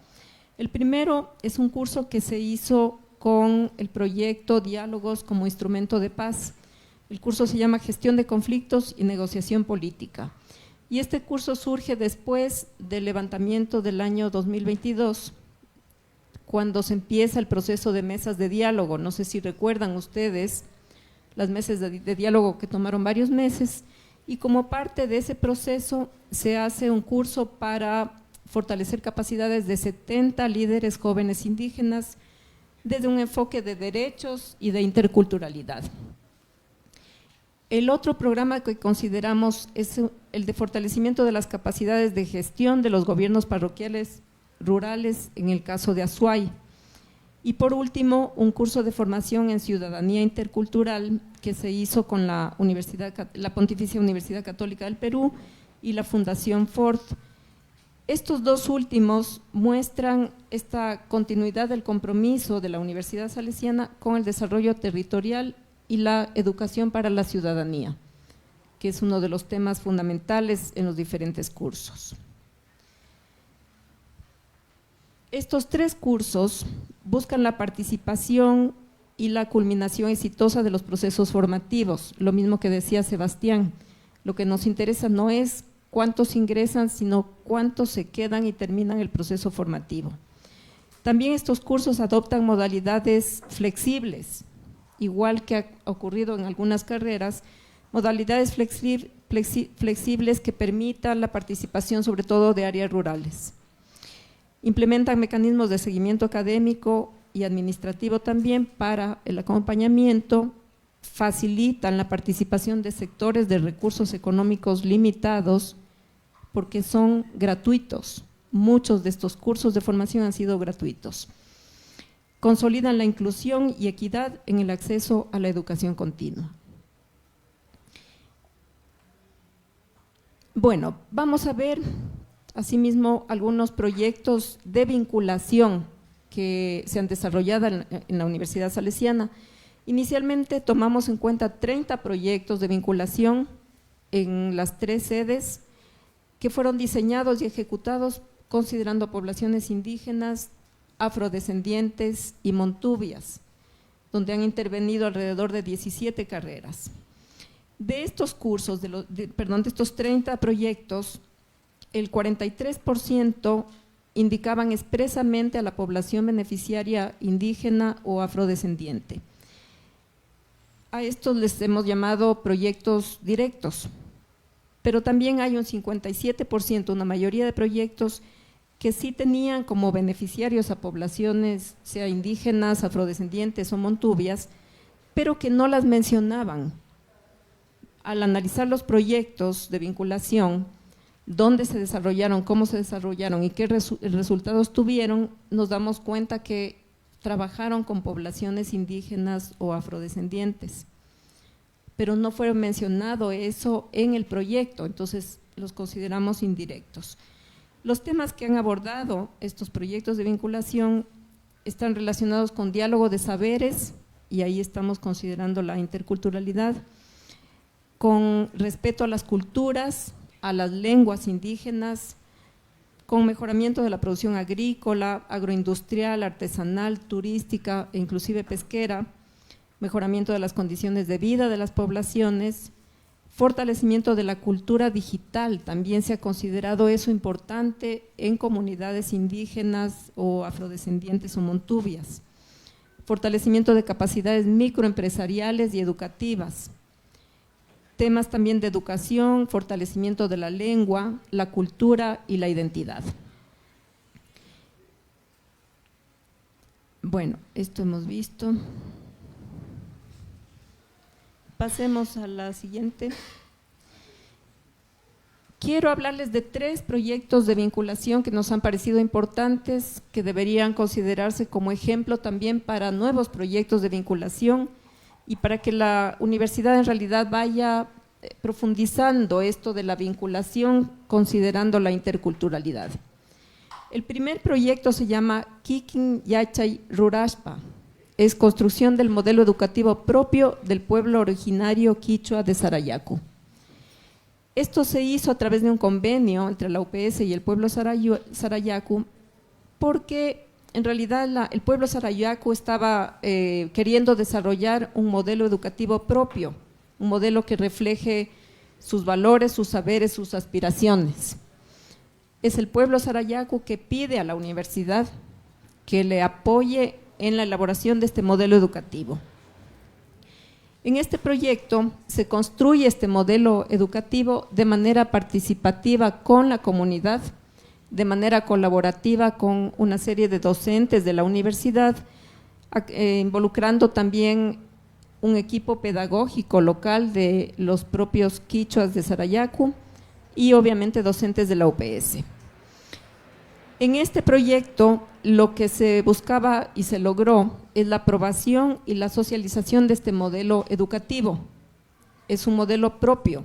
El primero es un curso que se hizo con el proyecto Diálogos como Instrumento de Paz. El curso se llama Gestión de Conflictos y Negociación Política. Y este curso surge después del levantamiento del año 2022, cuando se empieza el proceso de mesas de diálogo. No sé si recuerdan ustedes las mesas de diálogo que tomaron varios meses, y como parte de ese proceso se hace un curso para fortalecer capacidades de 70 líderes jóvenes indígenas desde un enfoque de derechos y de interculturalidad. El otro programa que consideramos es el de fortalecimiento de las capacidades de gestión de los gobiernos parroquiales rurales en el caso de Azuay. Y por último, un curso de formación en ciudadanía intercultural que se hizo con la Pontificia Universidad Católica del Perú y la Fundación Ford. Estos 2 últimos muestran esta continuidad del compromiso de la Universidad Salesiana con el desarrollo territorial y la educación para la ciudadanía, que es uno de los temas fundamentales en los diferentes cursos. Estos 3 cursos buscan la participación y la culminación exitosa de los procesos formativos, lo mismo que decía Sebastián. Lo que nos interesa no es cuántos ingresan, sino cuántos se quedan y terminan el proceso formativo. También estos cursos adoptan modalidades flexibles, igual que ha ocurrido en algunas carreras, modalidades flexibles que permitan la participación sobre todo de áreas rurales. Implementan mecanismos de seguimiento académico y administrativo también para el acompañamiento, facilitan la participación de sectores de recursos económicos limitados porque son gratuitos. Muchos de estos cursos de formación han sido gratuitos. Consolidan la inclusión y equidad en el acceso a la educación continua. Bueno, vamos a ver asimismo algunos proyectos de vinculación que se han desarrollado en la Universidad Salesiana. Inicialmente tomamos en cuenta 30 proyectos de vinculación en las 3 sedes que fueron diseñados y ejecutados considerando a poblaciones indígenas, afrodescendientes y montubias, donde han intervenido alrededor de 17 carreras. De estos cursos, de estos 30 proyectos, el 43% indicaban expresamente a la población beneficiaria indígena o afrodescendiente. A estos les hemos llamado proyectos directos, pero también hay un 57%, una mayoría de proyectos que sí tenían como beneficiarios a poblaciones, sea indígenas, afrodescendientes o montubias, pero que no las mencionaban. Al analizar los proyectos de vinculación, dónde se desarrollaron, cómo se desarrollaron y qué resultados tuvieron, nos damos cuenta que trabajaron con poblaciones indígenas o afrodescendientes, pero no fue mencionado eso en el proyecto, entonces los consideramos indirectos. Los temas que han abordado estos proyectos de vinculación están relacionados con diálogo de saberes, y ahí estamos considerando la interculturalidad, con respeto a las culturas, a las lenguas indígenas, con mejoramiento de la producción agrícola, agroindustrial, artesanal, turística e inclusive pesquera, mejoramiento de las condiciones de vida de las poblaciones, fortalecimiento de la cultura digital, también se ha considerado eso importante en comunidades indígenas o afrodescendientes o montubias, fortalecimiento de capacidades microempresariales y educativas, temas también de educación, fortalecimiento de la lengua, la cultura y la identidad. Bueno, esto hemos visto. Pasemos a la siguiente. Quiero hablarles de 3 proyectos de vinculación que nos han parecido importantes, que deberían considerarse como ejemplo también para nuevos proyectos de vinculación y para que la universidad en realidad vaya profundizando esto de la vinculación considerando la interculturalidad. El primer proyecto se llama Kikin Yachay Rurashpa, es construcción del modelo educativo propio del pueblo originario quichua de Sarayaku. Esto se hizo a través de un convenio entre la UPS y el pueblo Sarayaku, porque en realidad el pueblo Sarayaku estaba queriendo desarrollar un modelo educativo propio, un modelo que refleje sus valores, sus saberes, sus aspiraciones. Es el pueblo Sarayaku que pide a la universidad que le apoye en la elaboración de este modelo educativo. En este proyecto se construye este modelo educativo de manera participativa con la comunidad, de manera colaborativa con una serie de docentes de la universidad, involucrando también un equipo pedagógico local de los propios quichuas de Sarayaku y obviamente docentes de la UPS. En este proyecto lo que se buscaba y se logró es la aprobación y la socialización de este modelo educativo. Es un modelo propio,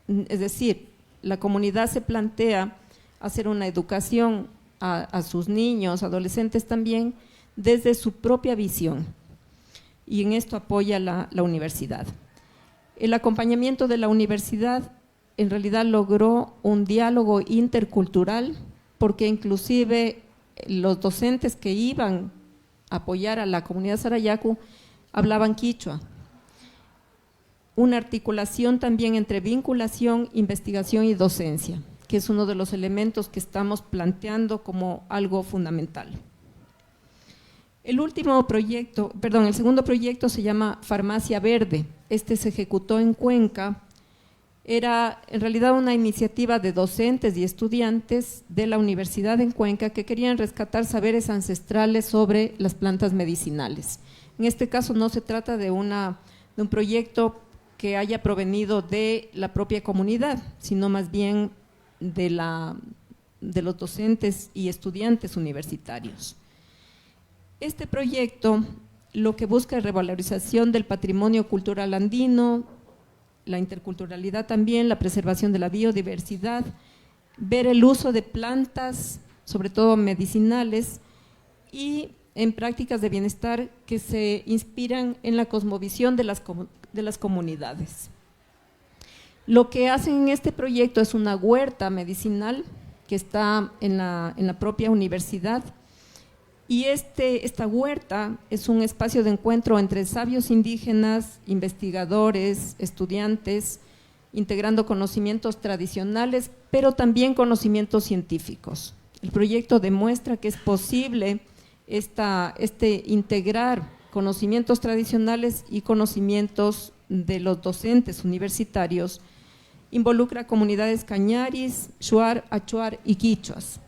es decir, la comunidad se plantea hacer una educación a sus niños, adolescentes también, desde su propia visión, y en esto apoya la universidad. El acompañamiento de la universidad en realidad logró un diálogo intercultural, porque inclusive los docentes que iban a apoyar a la comunidad Sarayaku hablaban quichua. Una articulación también entre vinculación, investigación y docencia, que es uno de los elementos que estamos planteando como algo fundamental. El segundo proyecto se llama Farmacia Verde. Este se ejecutó en Cuenca. Era en realidad una iniciativa de docentes y estudiantes de la Universidad en Cuenca que querían rescatar saberes ancestrales sobre las plantas medicinales. En este caso no se trata de un proyecto que haya provenido de la propia comunidad, sino más bien de los docentes y estudiantes universitarios. Este proyecto lo que busca es revalorización del patrimonio cultural andino, la interculturalidad también, la preservación de la biodiversidad, ver el uso de plantas, sobre todo medicinales, y en prácticas de bienestar que se inspiran en la cosmovisión de las comunidades. Lo que hacen en este proyecto es una huerta medicinal que está en la propia universidad, y esta huerta es un espacio de encuentro entre sabios indígenas, investigadores, estudiantes, integrando conocimientos tradicionales, pero también conocimientos científicos. El proyecto demuestra que es posible integrar conocimientos tradicionales y conocimientos de los docentes universitarios. Involucra comunidades cañaris, shuar, achuar y quichuas.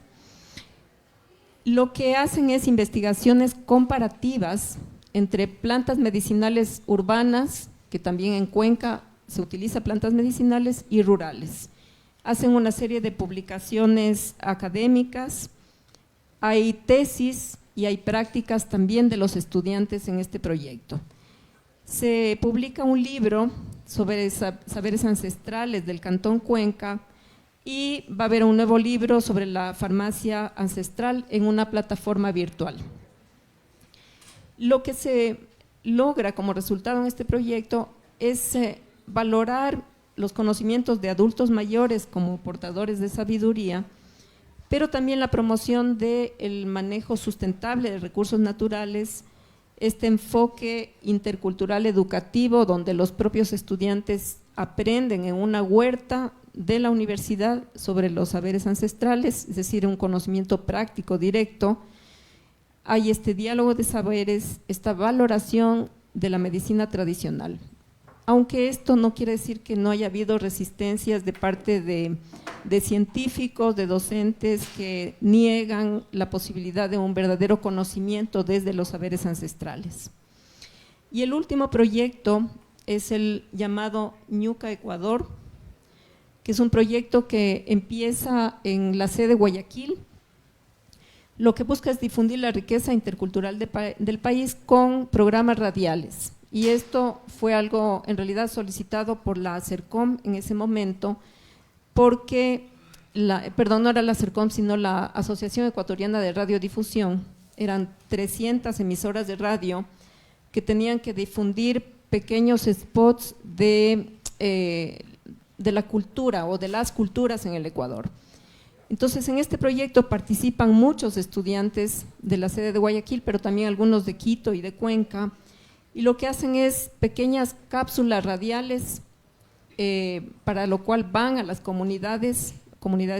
Lo que hacen es investigaciones comparativas entre plantas medicinales urbanas, que también en Cuenca se utiliza plantas medicinales, y rurales. Hacen una serie de publicaciones académicas, hay tesis y hay prácticas también de los estudiantes en este proyecto. Se publica un libro sobre saberes ancestrales del Cantón Cuenca, y va a haber un nuevo libro sobre la farmacia ancestral en una plataforma virtual. Lo que se logra como resultado en este proyecto es valorar los conocimientos de adultos mayores como portadores de sabiduría, pero también la promoción del manejo sustentable de recursos naturales, este enfoque intercultural educativo donde los propios estudiantes aprenden en una huerta de la universidad sobre los saberes ancestrales, es decir, un conocimiento práctico, directo. hay este diálogo de saberes, esta valoración de la medicina tradicional. Aunque esto no quiere decir que no haya habido resistencias de parte de científicos, de docentes que niegan la posibilidad de un verdadero conocimiento desde los saberes ancestrales. Y el último proyecto es el llamado Ñuca Ecuador, que es un proyecto que empieza en la sede de Guayaquil. Lo que busca es difundir la riqueza intercultural del país con programas radiales. Y esto fue algo en realidad solicitado por la CERCOM en ese momento, porque, no era la CERCOM, sino la Asociación Ecuatoriana de Radiodifusión. Eran 300 emisoras de radio que tenían que difundir pequeños spots de la cultura o de las culturas en el Ecuador. Entonces, en este proyecto participan muchos estudiantes de la sede de Guayaquil, pero también algunos de Quito y de Cuenca, y lo que hacen es pequeñas cápsulas radiales, para lo cual van a las comunidades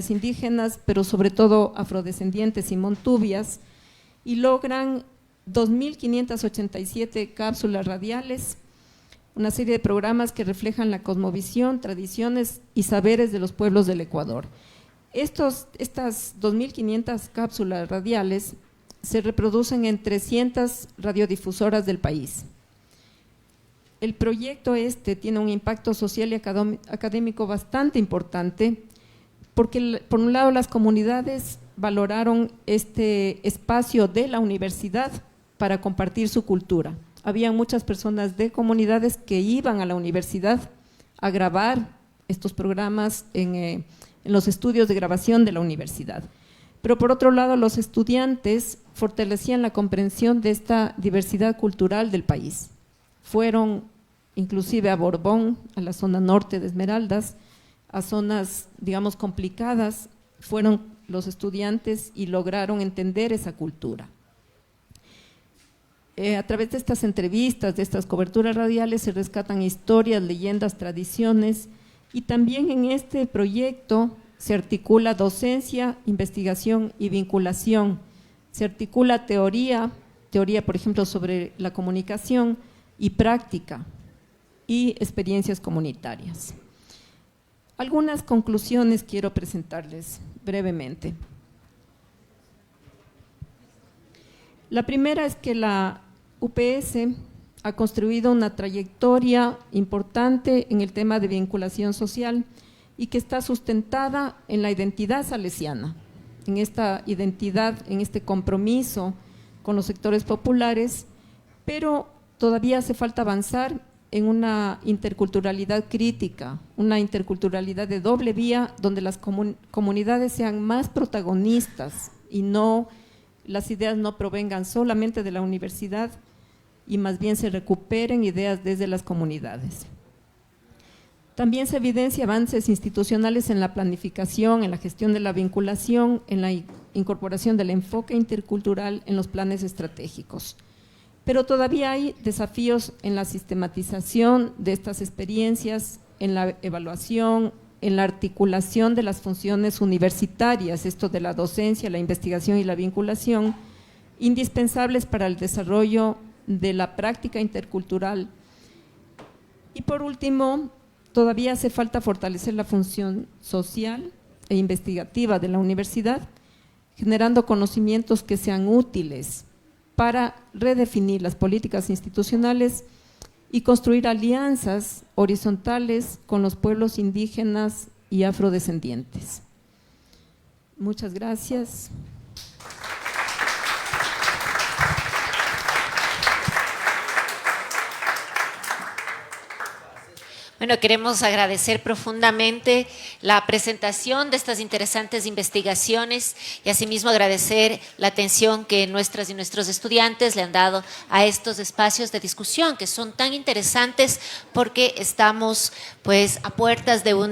indígenas, pero sobre todo afrodescendientes y montubias, y logran 2.587 cápsulas radiales, una serie de programas que reflejan la cosmovisión, tradiciones y saberes de los pueblos del Ecuador. Estas 2.500 cápsulas radiales se reproducen en 300 radiodifusoras del país. El proyecto tiene un impacto social y académico bastante importante, porque por un lado las comunidades valoraron este espacio de la universidad para compartir su cultura. Había muchas personas de comunidades que iban a la universidad a grabar estos programas en los estudios de grabación de la universidad. Pero por otro lado, los estudiantes fortalecían la comprensión de esta diversidad cultural del país. Fueron inclusive a Borbón, a la zona norte de Esmeraldas, a zonas, digamos, complicadas, fueron los estudiantes y lograron entender esa cultura. A través de estas entrevistas, de estas coberturas radiales, se rescatan historias, leyendas, tradiciones, y también en este proyecto se articula docencia, investigación y vinculación. Se articula teoría, por ejemplo, sobre la comunicación, y práctica, y experiencias comunitarias. Algunas conclusiones quiero presentarles brevemente. La primera es que la UPS ha construido una trayectoria importante en el tema de vinculación social y que está sustentada en la identidad salesiana, en esta identidad, en este compromiso con los sectores populares, pero todavía hace falta avanzar en una interculturalidad crítica, una interculturalidad de doble vía, donde las comunidades sean más protagonistas y las ideas no provengan solamente de la universidad, y más bien se recuperen ideas desde las comunidades. También se evidencia avances institucionales en la planificación, en la gestión de la vinculación, en la incorporación del enfoque intercultural en los planes estratégicos. Pero todavía hay desafíos en la sistematización de estas experiencias, en la evaluación, en la articulación de las funciones universitarias, esto de la docencia, la investigación y la vinculación, indispensables para el desarrollo de la práctica intercultural. Y por último, todavía hace falta fortalecer la función social e investigativa de la universidad, generando conocimientos que sean útiles para redefinir las políticas institucionales y construir alianzas horizontales con los pueblos indígenas y afrodescendientes. Muchas gracias. Bueno, queremos agradecer profundamente la presentación de estas interesantes investigaciones y asimismo agradecer la atención que nuestras y nuestros estudiantes le han dado a estos espacios de discusión que son tan interesantes porque estamos pues a puertas de un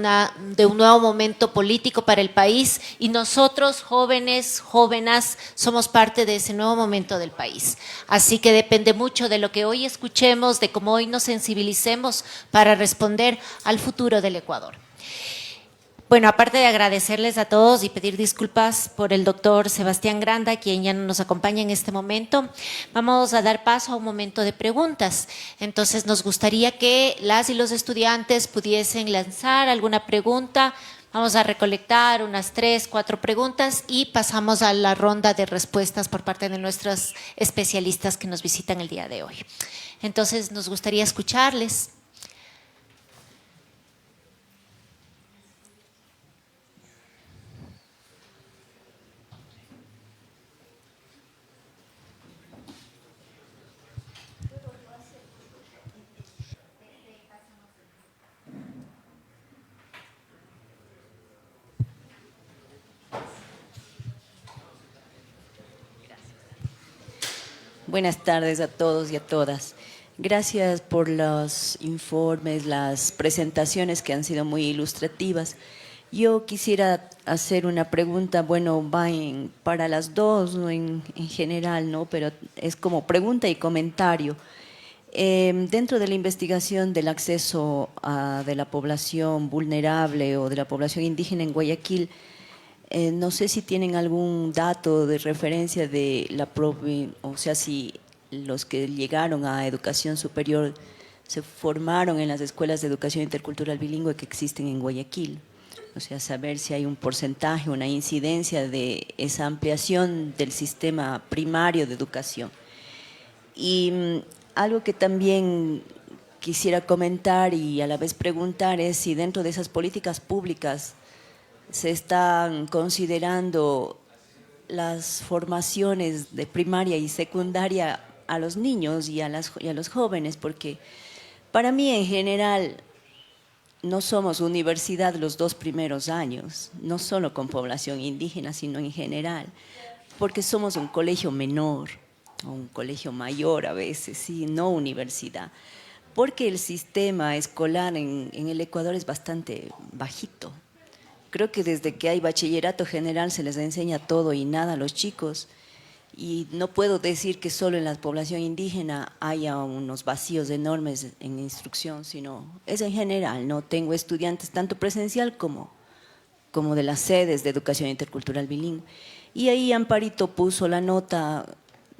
nuevo momento político para el país y nosotros jóvenes, jóvenes, somos parte de ese nuevo momento del país. Así que depende mucho de lo que hoy escuchemos, de cómo hoy nos sensibilicemos para responder al futuro del Ecuador. Bueno, aparte de agradecerles a todos y pedir disculpas por el doctor Sebastián Granda, quien ya no nos acompaña en este momento, vamos a dar paso a un momento de preguntas. Entonces, nos gustaría que las y los estudiantes pudiesen lanzar alguna pregunta. Vamos a recolectar unas 3, 4 preguntas y pasamos a la ronda de respuestas por parte de nuestros especialistas que nos visitan el día de hoy. Entonces, nos gustaría escucharles. Buenas tardes a todos y a todas. Gracias por los informes, las presentaciones que han sido muy ilustrativas. Yo quisiera hacer una pregunta, bueno, para las dos, no en general, ¿no? Pero es como pregunta y comentario. Dentro de la investigación del acceso de la población vulnerable o de la población indígena en Guayaquil, no sé si tienen algún dato de referencia de o sea, si los que llegaron a educación superior se formaron en las escuelas de educación intercultural bilingüe que existen en Guayaquil. O sea, saber si hay un porcentaje, una incidencia de esa ampliación del sistema primario de educación. Y algo que también quisiera comentar y a la vez preguntar es si dentro de esas políticas públicas se están considerando las formaciones de primaria y secundaria a los niños y a los jóvenes, porque para mí en general no somos universidad los 2 primeros años, no solo con población indígena, sino en general, porque somos un colegio menor o un colegio mayor a veces, sí, no universidad, porque el sistema escolar en el Ecuador es bastante bajito. Creo que desde que hay bachillerato general se les enseña todo y nada a los chicos, y no puedo decir que solo en la población indígena haya unos vacíos enormes en instrucción, sino es en general, ¿no? Tengo estudiantes tanto presencial como de las sedes de educación intercultural bilingüe. Y ahí Amparito puso la nota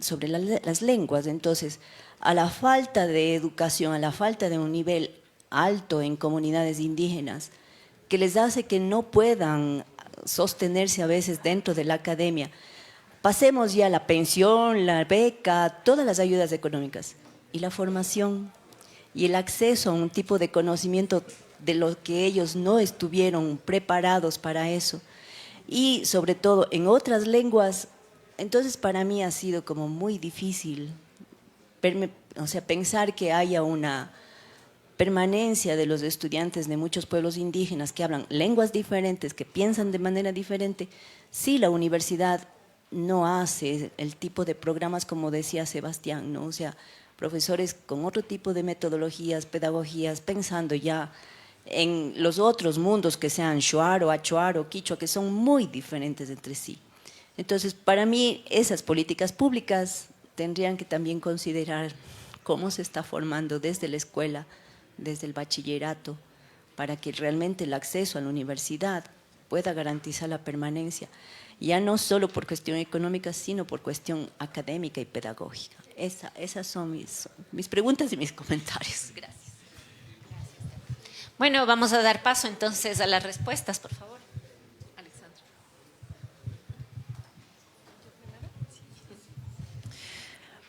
sobre las lenguas. Entonces, a la falta de educación, a la falta de un nivel alto en comunidades indígenas, que les hace que no puedan sostenerse a veces dentro de la academia. Pasemos ya la pensión, la beca, todas las ayudas económicas y la formación y el acceso a un tipo de conocimiento de lo que ellos no estuvieron preparados para eso. Y sobre todo en otras lenguas, entonces para mí ha sido como muy difícil pensar que haya una permanencia de los estudiantes de muchos pueblos indígenas que hablan lenguas diferentes, que piensan de manera diferente, si la universidad no hace el tipo de programas como decía Sebastián, ¿no? O sea, profesores con otro tipo de metodologías, pedagogías, pensando ya en los otros mundos que sean shuar, achuar o quichua, que son muy diferentes entre sí. Entonces, para mí, esas políticas públicas tendrían que también considerar cómo se está formando desde la escuela, desde el bachillerato, para que realmente el acceso a la universidad pueda garantizar la permanencia, ya no solo por cuestión económica, sino por cuestión académica y pedagógica. Esas son mis preguntas y mis comentarios. Gracias. Bueno, vamos a dar paso entonces a las respuestas, por favor. Alexandra.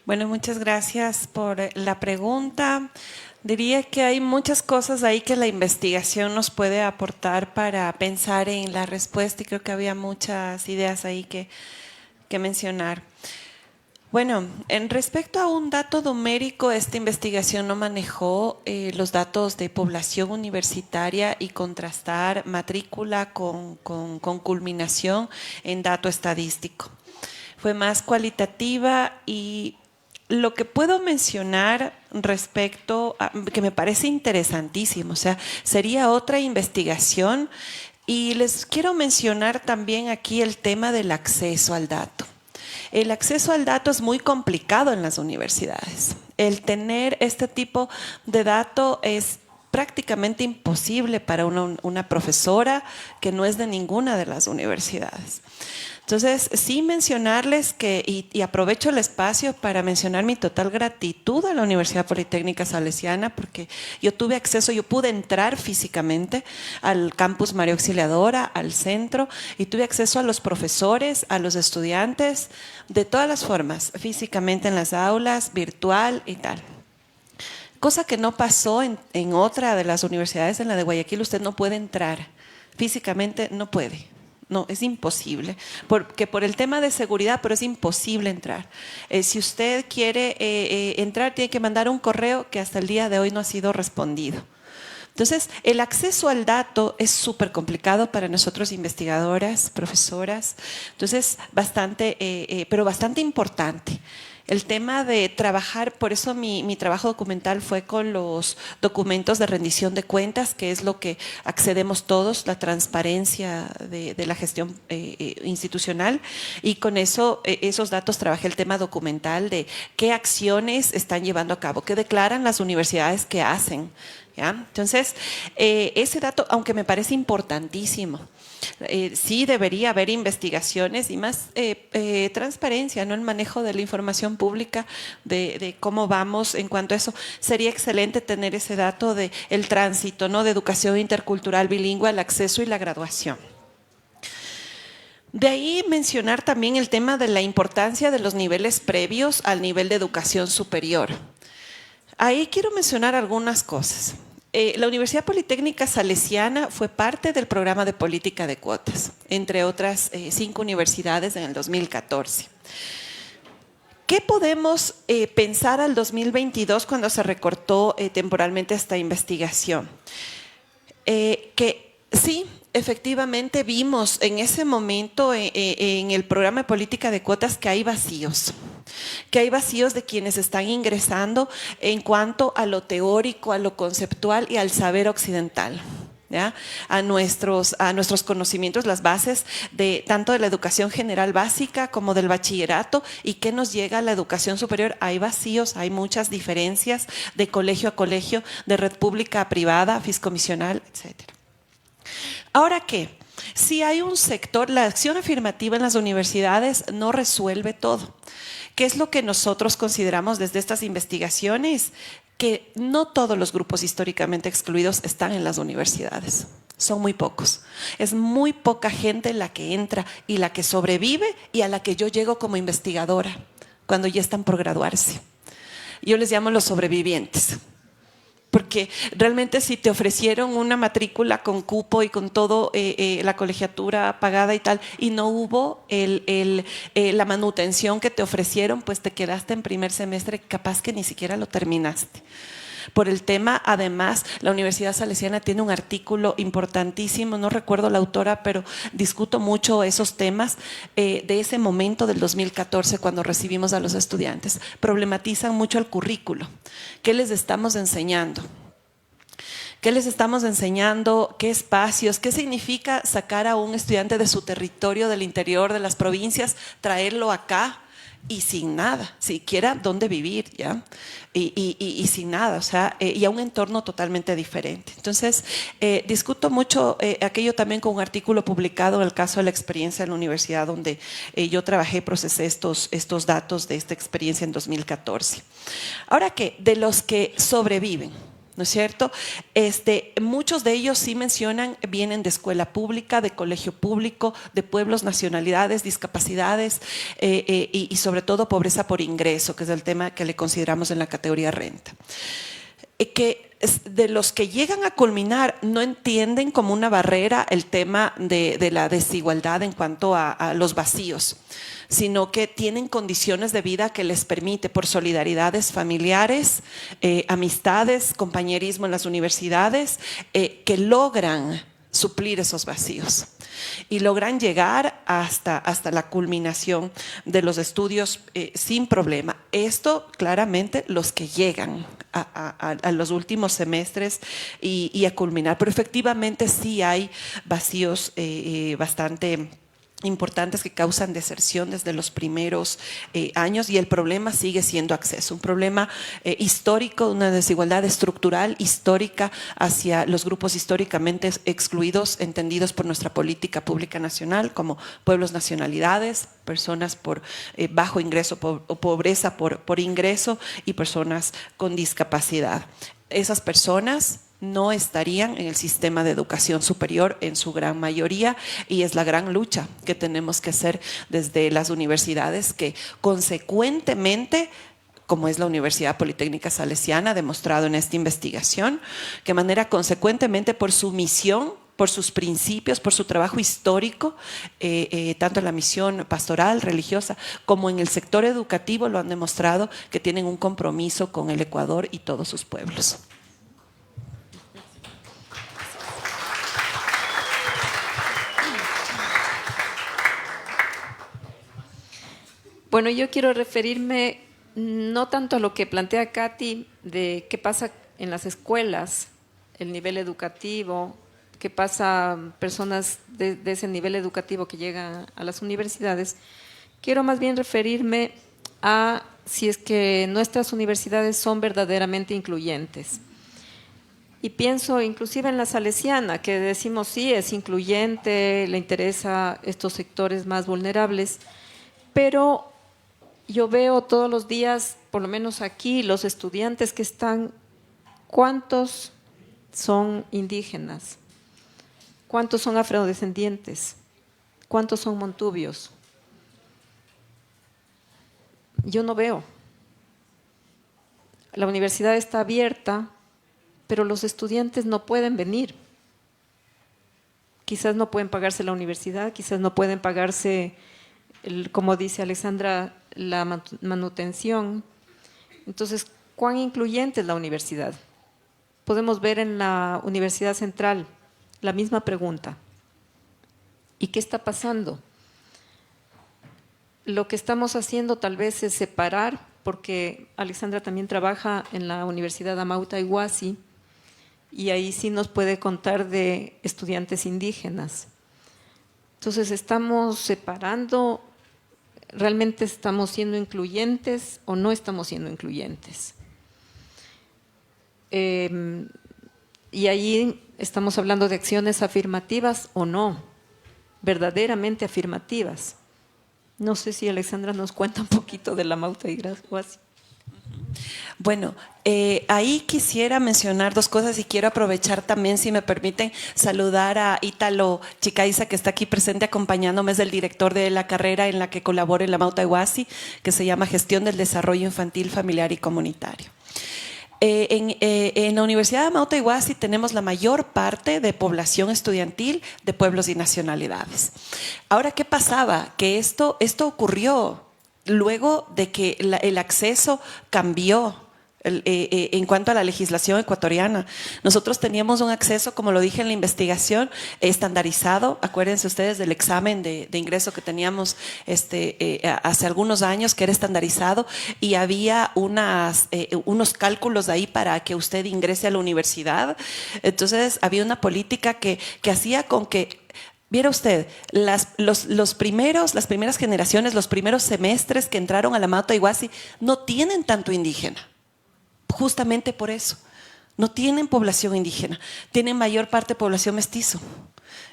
Bueno, muchas gracias por la pregunta. Diría que hay muchas cosas ahí que la investigación nos puede aportar para pensar en la respuesta y creo que había muchas ideas ahí que mencionar. Bueno, en respecto a un dato numérico, esta investigación no manejó los datos de población universitaria y contrastar matrícula con culminación en dato estadístico. Fue más cualitativa y lo que puedo mencionar respecto a, que me parece interesantísimo, o sea, sería otra investigación y les quiero mencionar también aquí el tema del acceso al dato. El acceso al dato es muy complicado en las universidades. El tener este tipo de dato es prácticamente imposible para una profesora que no es de ninguna de las universidades. Entonces, sí mencionarles que, y aprovecho el espacio para mencionar mi total gratitud a la Universidad Politécnica Salesiana, porque yo tuve acceso, yo pude entrar físicamente al campus María Auxiliadora, al centro, y tuve acceso a los profesores, a los estudiantes, de todas las formas, físicamente en las aulas, virtual y tal. Cosa que no pasó en otra de las universidades, en la de Guayaquil, usted no puede entrar, físicamente no puede. No, es imposible, porque por el tema de seguridad, pero es imposible entrar. Si usted quiere entrar, tiene que mandar un correo que hasta el día de hoy no ha sido respondido. Entonces, el acceso al dato es súper complicado para nosotros investigadoras, profesoras, entonces pero bastante importante. El tema de trabajar, por eso mi trabajo documental fue con los documentos de rendición de cuentas, que es lo que accedemos todos, la transparencia de la gestión institucional, y con eso, esos datos trabajé el tema documental de qué acciones están llevando a cabo, qué declaran las universidades que hacen. ¿Ya? Entonces, ese dato, aunque me parece importantísimo, sí debería haber investigaciones y más transparencia, ¿no? El manejo de la información pública, de cómo vamos en cuanto a eso. Sería excelente tener ese dato de el tránsito, ¿no? De educación intercultural bilingüe, el acceso y la graduación. De ahí mencionar también el tema de la importancia de los niveles previos al nivel de educación superior. Ahí quiero mencionar algunas cosas. La Universidad Politécnica Salesiana fue parte del programa de política de cuotas, entre otras 5 universidades en el 2014. ¿Qué podemos pensar al 2022 cuando se recortó temporalmente esta investigación? Que sí, efectivamente vimos en ese momento en el programa de política de cuotas que hay vacíos de quienes están ingresando en cuanto a lo teórico, a lo conceptual y al saber occidental. ¿Ya? A nuestros conocimientos, las bases de tanto de la educación general básica como del bachillerato, y qué nos llega a la educación superior. Hay vacíos, hay muchas diferencias de colegio a colegio, de red pública a privada, fiscomisional, etc. Ahora, ¿qué? Si hay un sector, la acción afirmativa en las universidades no resuelve todo. ¿Qué es lo que nosotros consideramos desde estas investigaciones? Que no todos los grupos históricamente excluidos están en las universidades. Son muy pocos. Es muy poca gente la que entra y la que sobrevive, y a la que yo llego como investigadora cuando ya están por graduarse. Yo les llamo los sobrevivientes. Porque realmente si te ofrecieron una matrícula con cupo y con todo, la colegiatura pagada y tal, y no hubo la manutención que te ofrecieron, pues te quedaste en primer semestre, capaz que ni siquiera lo terminaste. Por el tema, además, la Universidad Salesiana tiene un artículo importantísimo, no recuerdo la autora, pero discuto mucho esos temas de ese momento del 2014 cuando recibimos a los estudiantes. Problematizan mucho el currículo. ¿Qué les estamos enseñando? ¿Qué les estamos enseñando? ¿Qué espacios? ¿Qué significa sacar a un estudiante de su territorio, del interior, de las provincias, traerlo acá? Y sin nada, siquiera dónde vivir, ¿ya? Y sin nada, o sea, y a un entorno totalmente diferente. Entonces, discuto mucho aquello también con un artículo publicado en el caso de la experiencia en la universidad, donde yo trabajé y procesé estos datos de esta experiencia en 2014. Ahora, ¿qué? De los que sobreviven, ¿no es cierto? Muchos de ellos sí mencionan, vienen de escuela pública, de colegio público, de pueblos, nacionalidades, discapacidades y sobre todo pobreza por ingreso, que es el tema que le consideramos en la categoría renta. Que de los que llegan a culminar no entienden como una barrera el tema de la desigualdad en cuanto a los vacíos, sino que tienen condiciones de vida que les permite, por solidaridades familiares, amistades, compañerismo en las universidades, que logran suplir esos vacíos y logran llegar hasta la culminación de los estudios sin problema. Esto claramente los que llegan a los últimos semestres y a culminar, pero efectivamente sí hay vacíos bastante importantes que causan deserción desde los primeros años, y el problema sigue siendo acceso, un problema histórico, una desigualdad estructural histórica hacia los grupos históricamente excluidos, entendidos por nuestra política pública nacional como pueblos, nacionalidades, personas por bajo ingreso o pobreza por ingreso, y personas con discapacidad. Esas personas no estarían en el sistema de educación superior en su gran mayoría, y es la gran lucha que tenemos que hacer desde las universidades, que consecuentemente, como es la Universidad Politécnica Salesiana, demostrado en esta investigación, que de manera consecuentemente por su misión, por sus principios, por su trabajo histórico, tanto en la misión pastoral, religiosa, como en el sector educativo, lo han demostrado que tienen un compromiso con el Ecuador y todos sus pueblos. Bueno, yo quiero referirme no tanto a lo que plantea Katy de qué pasa en las escuelas, el nivel educativo, qué pasa personas de ese nivel educativo que llegan a las universidades. Quiero más bien referirme a si es que nuestras universidades son verdaderamente incluyentes. Y pienso inclusive en la Salesiana, que decimos sí, es incluyente, le interesa estos sectores más vulnerables, pero yo veo todos los días, por lo menos aquí, los estudiantes que están, ¿cuántos son indígenas? ¿Cuántos son afrodescendientes? ¿Cuántos son montubios? Yo no veo. La universidad está abierta, pero los estudiantes no pueden venir. Quizás no pueden pagarse la universidad, quizás no pueden pagarse, como dice Alexandra, la manutención. Entonces, ¿cuán incluyente es la universidad? Podemos ver en la Universidad Central la misma pregunta. ¿Y qué está pasando? Lo que estamos haciendo tal vez es separar, porque Alexandra también trabaja en la Universidad Amauta Iguasi, y ahí sí nos puede contar de estudiantes indígenas. Entonces, estamos separando. ¿Realmente estamos siendo incluyentes o no estamos siendo incluyentes? Y allí estamos hablando de acciones afirmativas o no, verdaderamente afirmativas. No sé si Alexandra nos cuenta un poquito de la Amauta Iguasi. Bueno, ahí quisiera mencionar dos cosas, y quiero aprovechar también, si me permiten, saludar a Ítalo Chicaiza, que está aquí presente acompañándome, es el director de la carrera en la que colaboro en la Amauta Iguasi, que se llama Gestión del Desarrollo Infantil, Familiar y Comunitario. En la Universidad de Amauta Iguasi tenemos la mayor parte de población estudiantil de pueblos y nacionalidades. Ahora, ¿qué pasaba? Que esto ocurrió luego de que el acceso cambió en cuanto a la legislación ecuatoriana. Nosotros teníamos un acceso, como lo dije en la investigación, estandarizado. Acuérdense ustedes del examen de ingreso que teníamos hace algunos años, que era estandarizado, y había unos cálculos ahí para que usted ingrese a la universidad. Entonces había una política que hacía con que, viera usted, las primeras generaciones, los primeros semestres que entraron a la Amauta Iguasi no tienen tanto indígena. Justamente por eso, no tienen población indígena, tienen mayor parte población mestizo.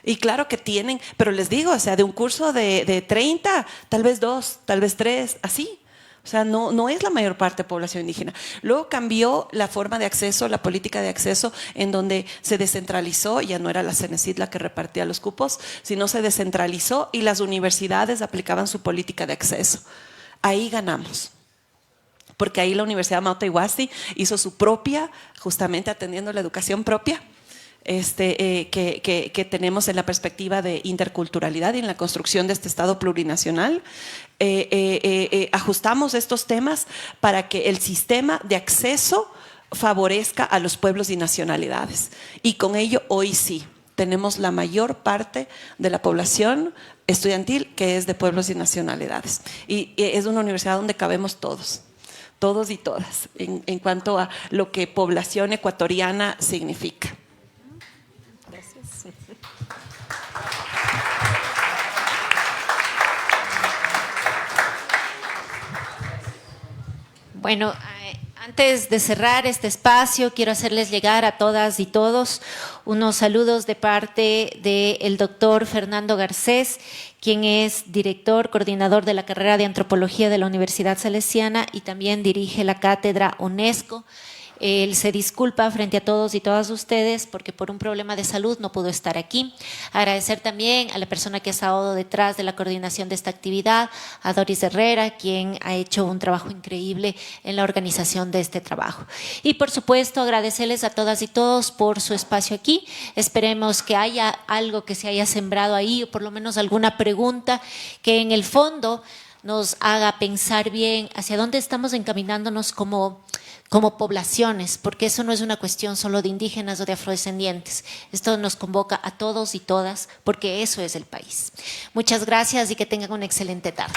Y claro que tienen, pero les digo, o sea, de un curso de 30, tal vez 2, tal vez 3, así. O sea, no es la mayor parte de población indígena. Luego cambió la forma de acceso, la política de acceso, en donde se descentralizó, ya no era la CENESID la que repartía los cupos, sino se descentralizó y las universidades aplicaban su política de acceso. Ahí ganamos. Porque ahí la Universidad Amauta Iguasi hizo su propia, justamente atendiendo la educación propia, que tenemos en la perspectiva de interculturalidad y en la construcción de este Estado plurinacional. Ajustamos estos temas para que el sistema de acceso favorezca a los pueblos y nacionalidades. Y con ello, hoy sí, tenemos la mayor parte de la población estudiantil que es de pueblos y nacionalidades. Y es una universidad donde cabemos todos y todas, en cuanto a lo que población ecuatoriana significa. Gracias. Bueno, antes de cerrar este espacio, quiero hacerles llegar a todas y todos unos saludos de parte del doctor Fernando Garcés, quien es director, coordinador de la carrera de Antropología de la Universidad Salesiana y también dirige la cátedra UNESCO. Él se disculpa frente a todos y todas ustedes porque por un problema de salud no pudo estar aquí. Agradecer también a la persona que ha estado detrás de la coordinación de esta actividad, a Doris Herrera, quien ha hecho un trabajo increíble en la organización de este trabajo. Y por supuesto agradecerles a todas y todos por su espacio aquí. Esperemos que haya algo que se haya sembrado ahí o por lo menos alguna pregunta que en el fondo nos haga pensar bien hacia dónde estamos encaminándonos como poblaciones, porque eso no es una cuestión solo de indígenas o de afrodescendientes. Esto nos convoca a todos y todas, porque eso es el país. Muchas gracias y que tengan una excelente tarde.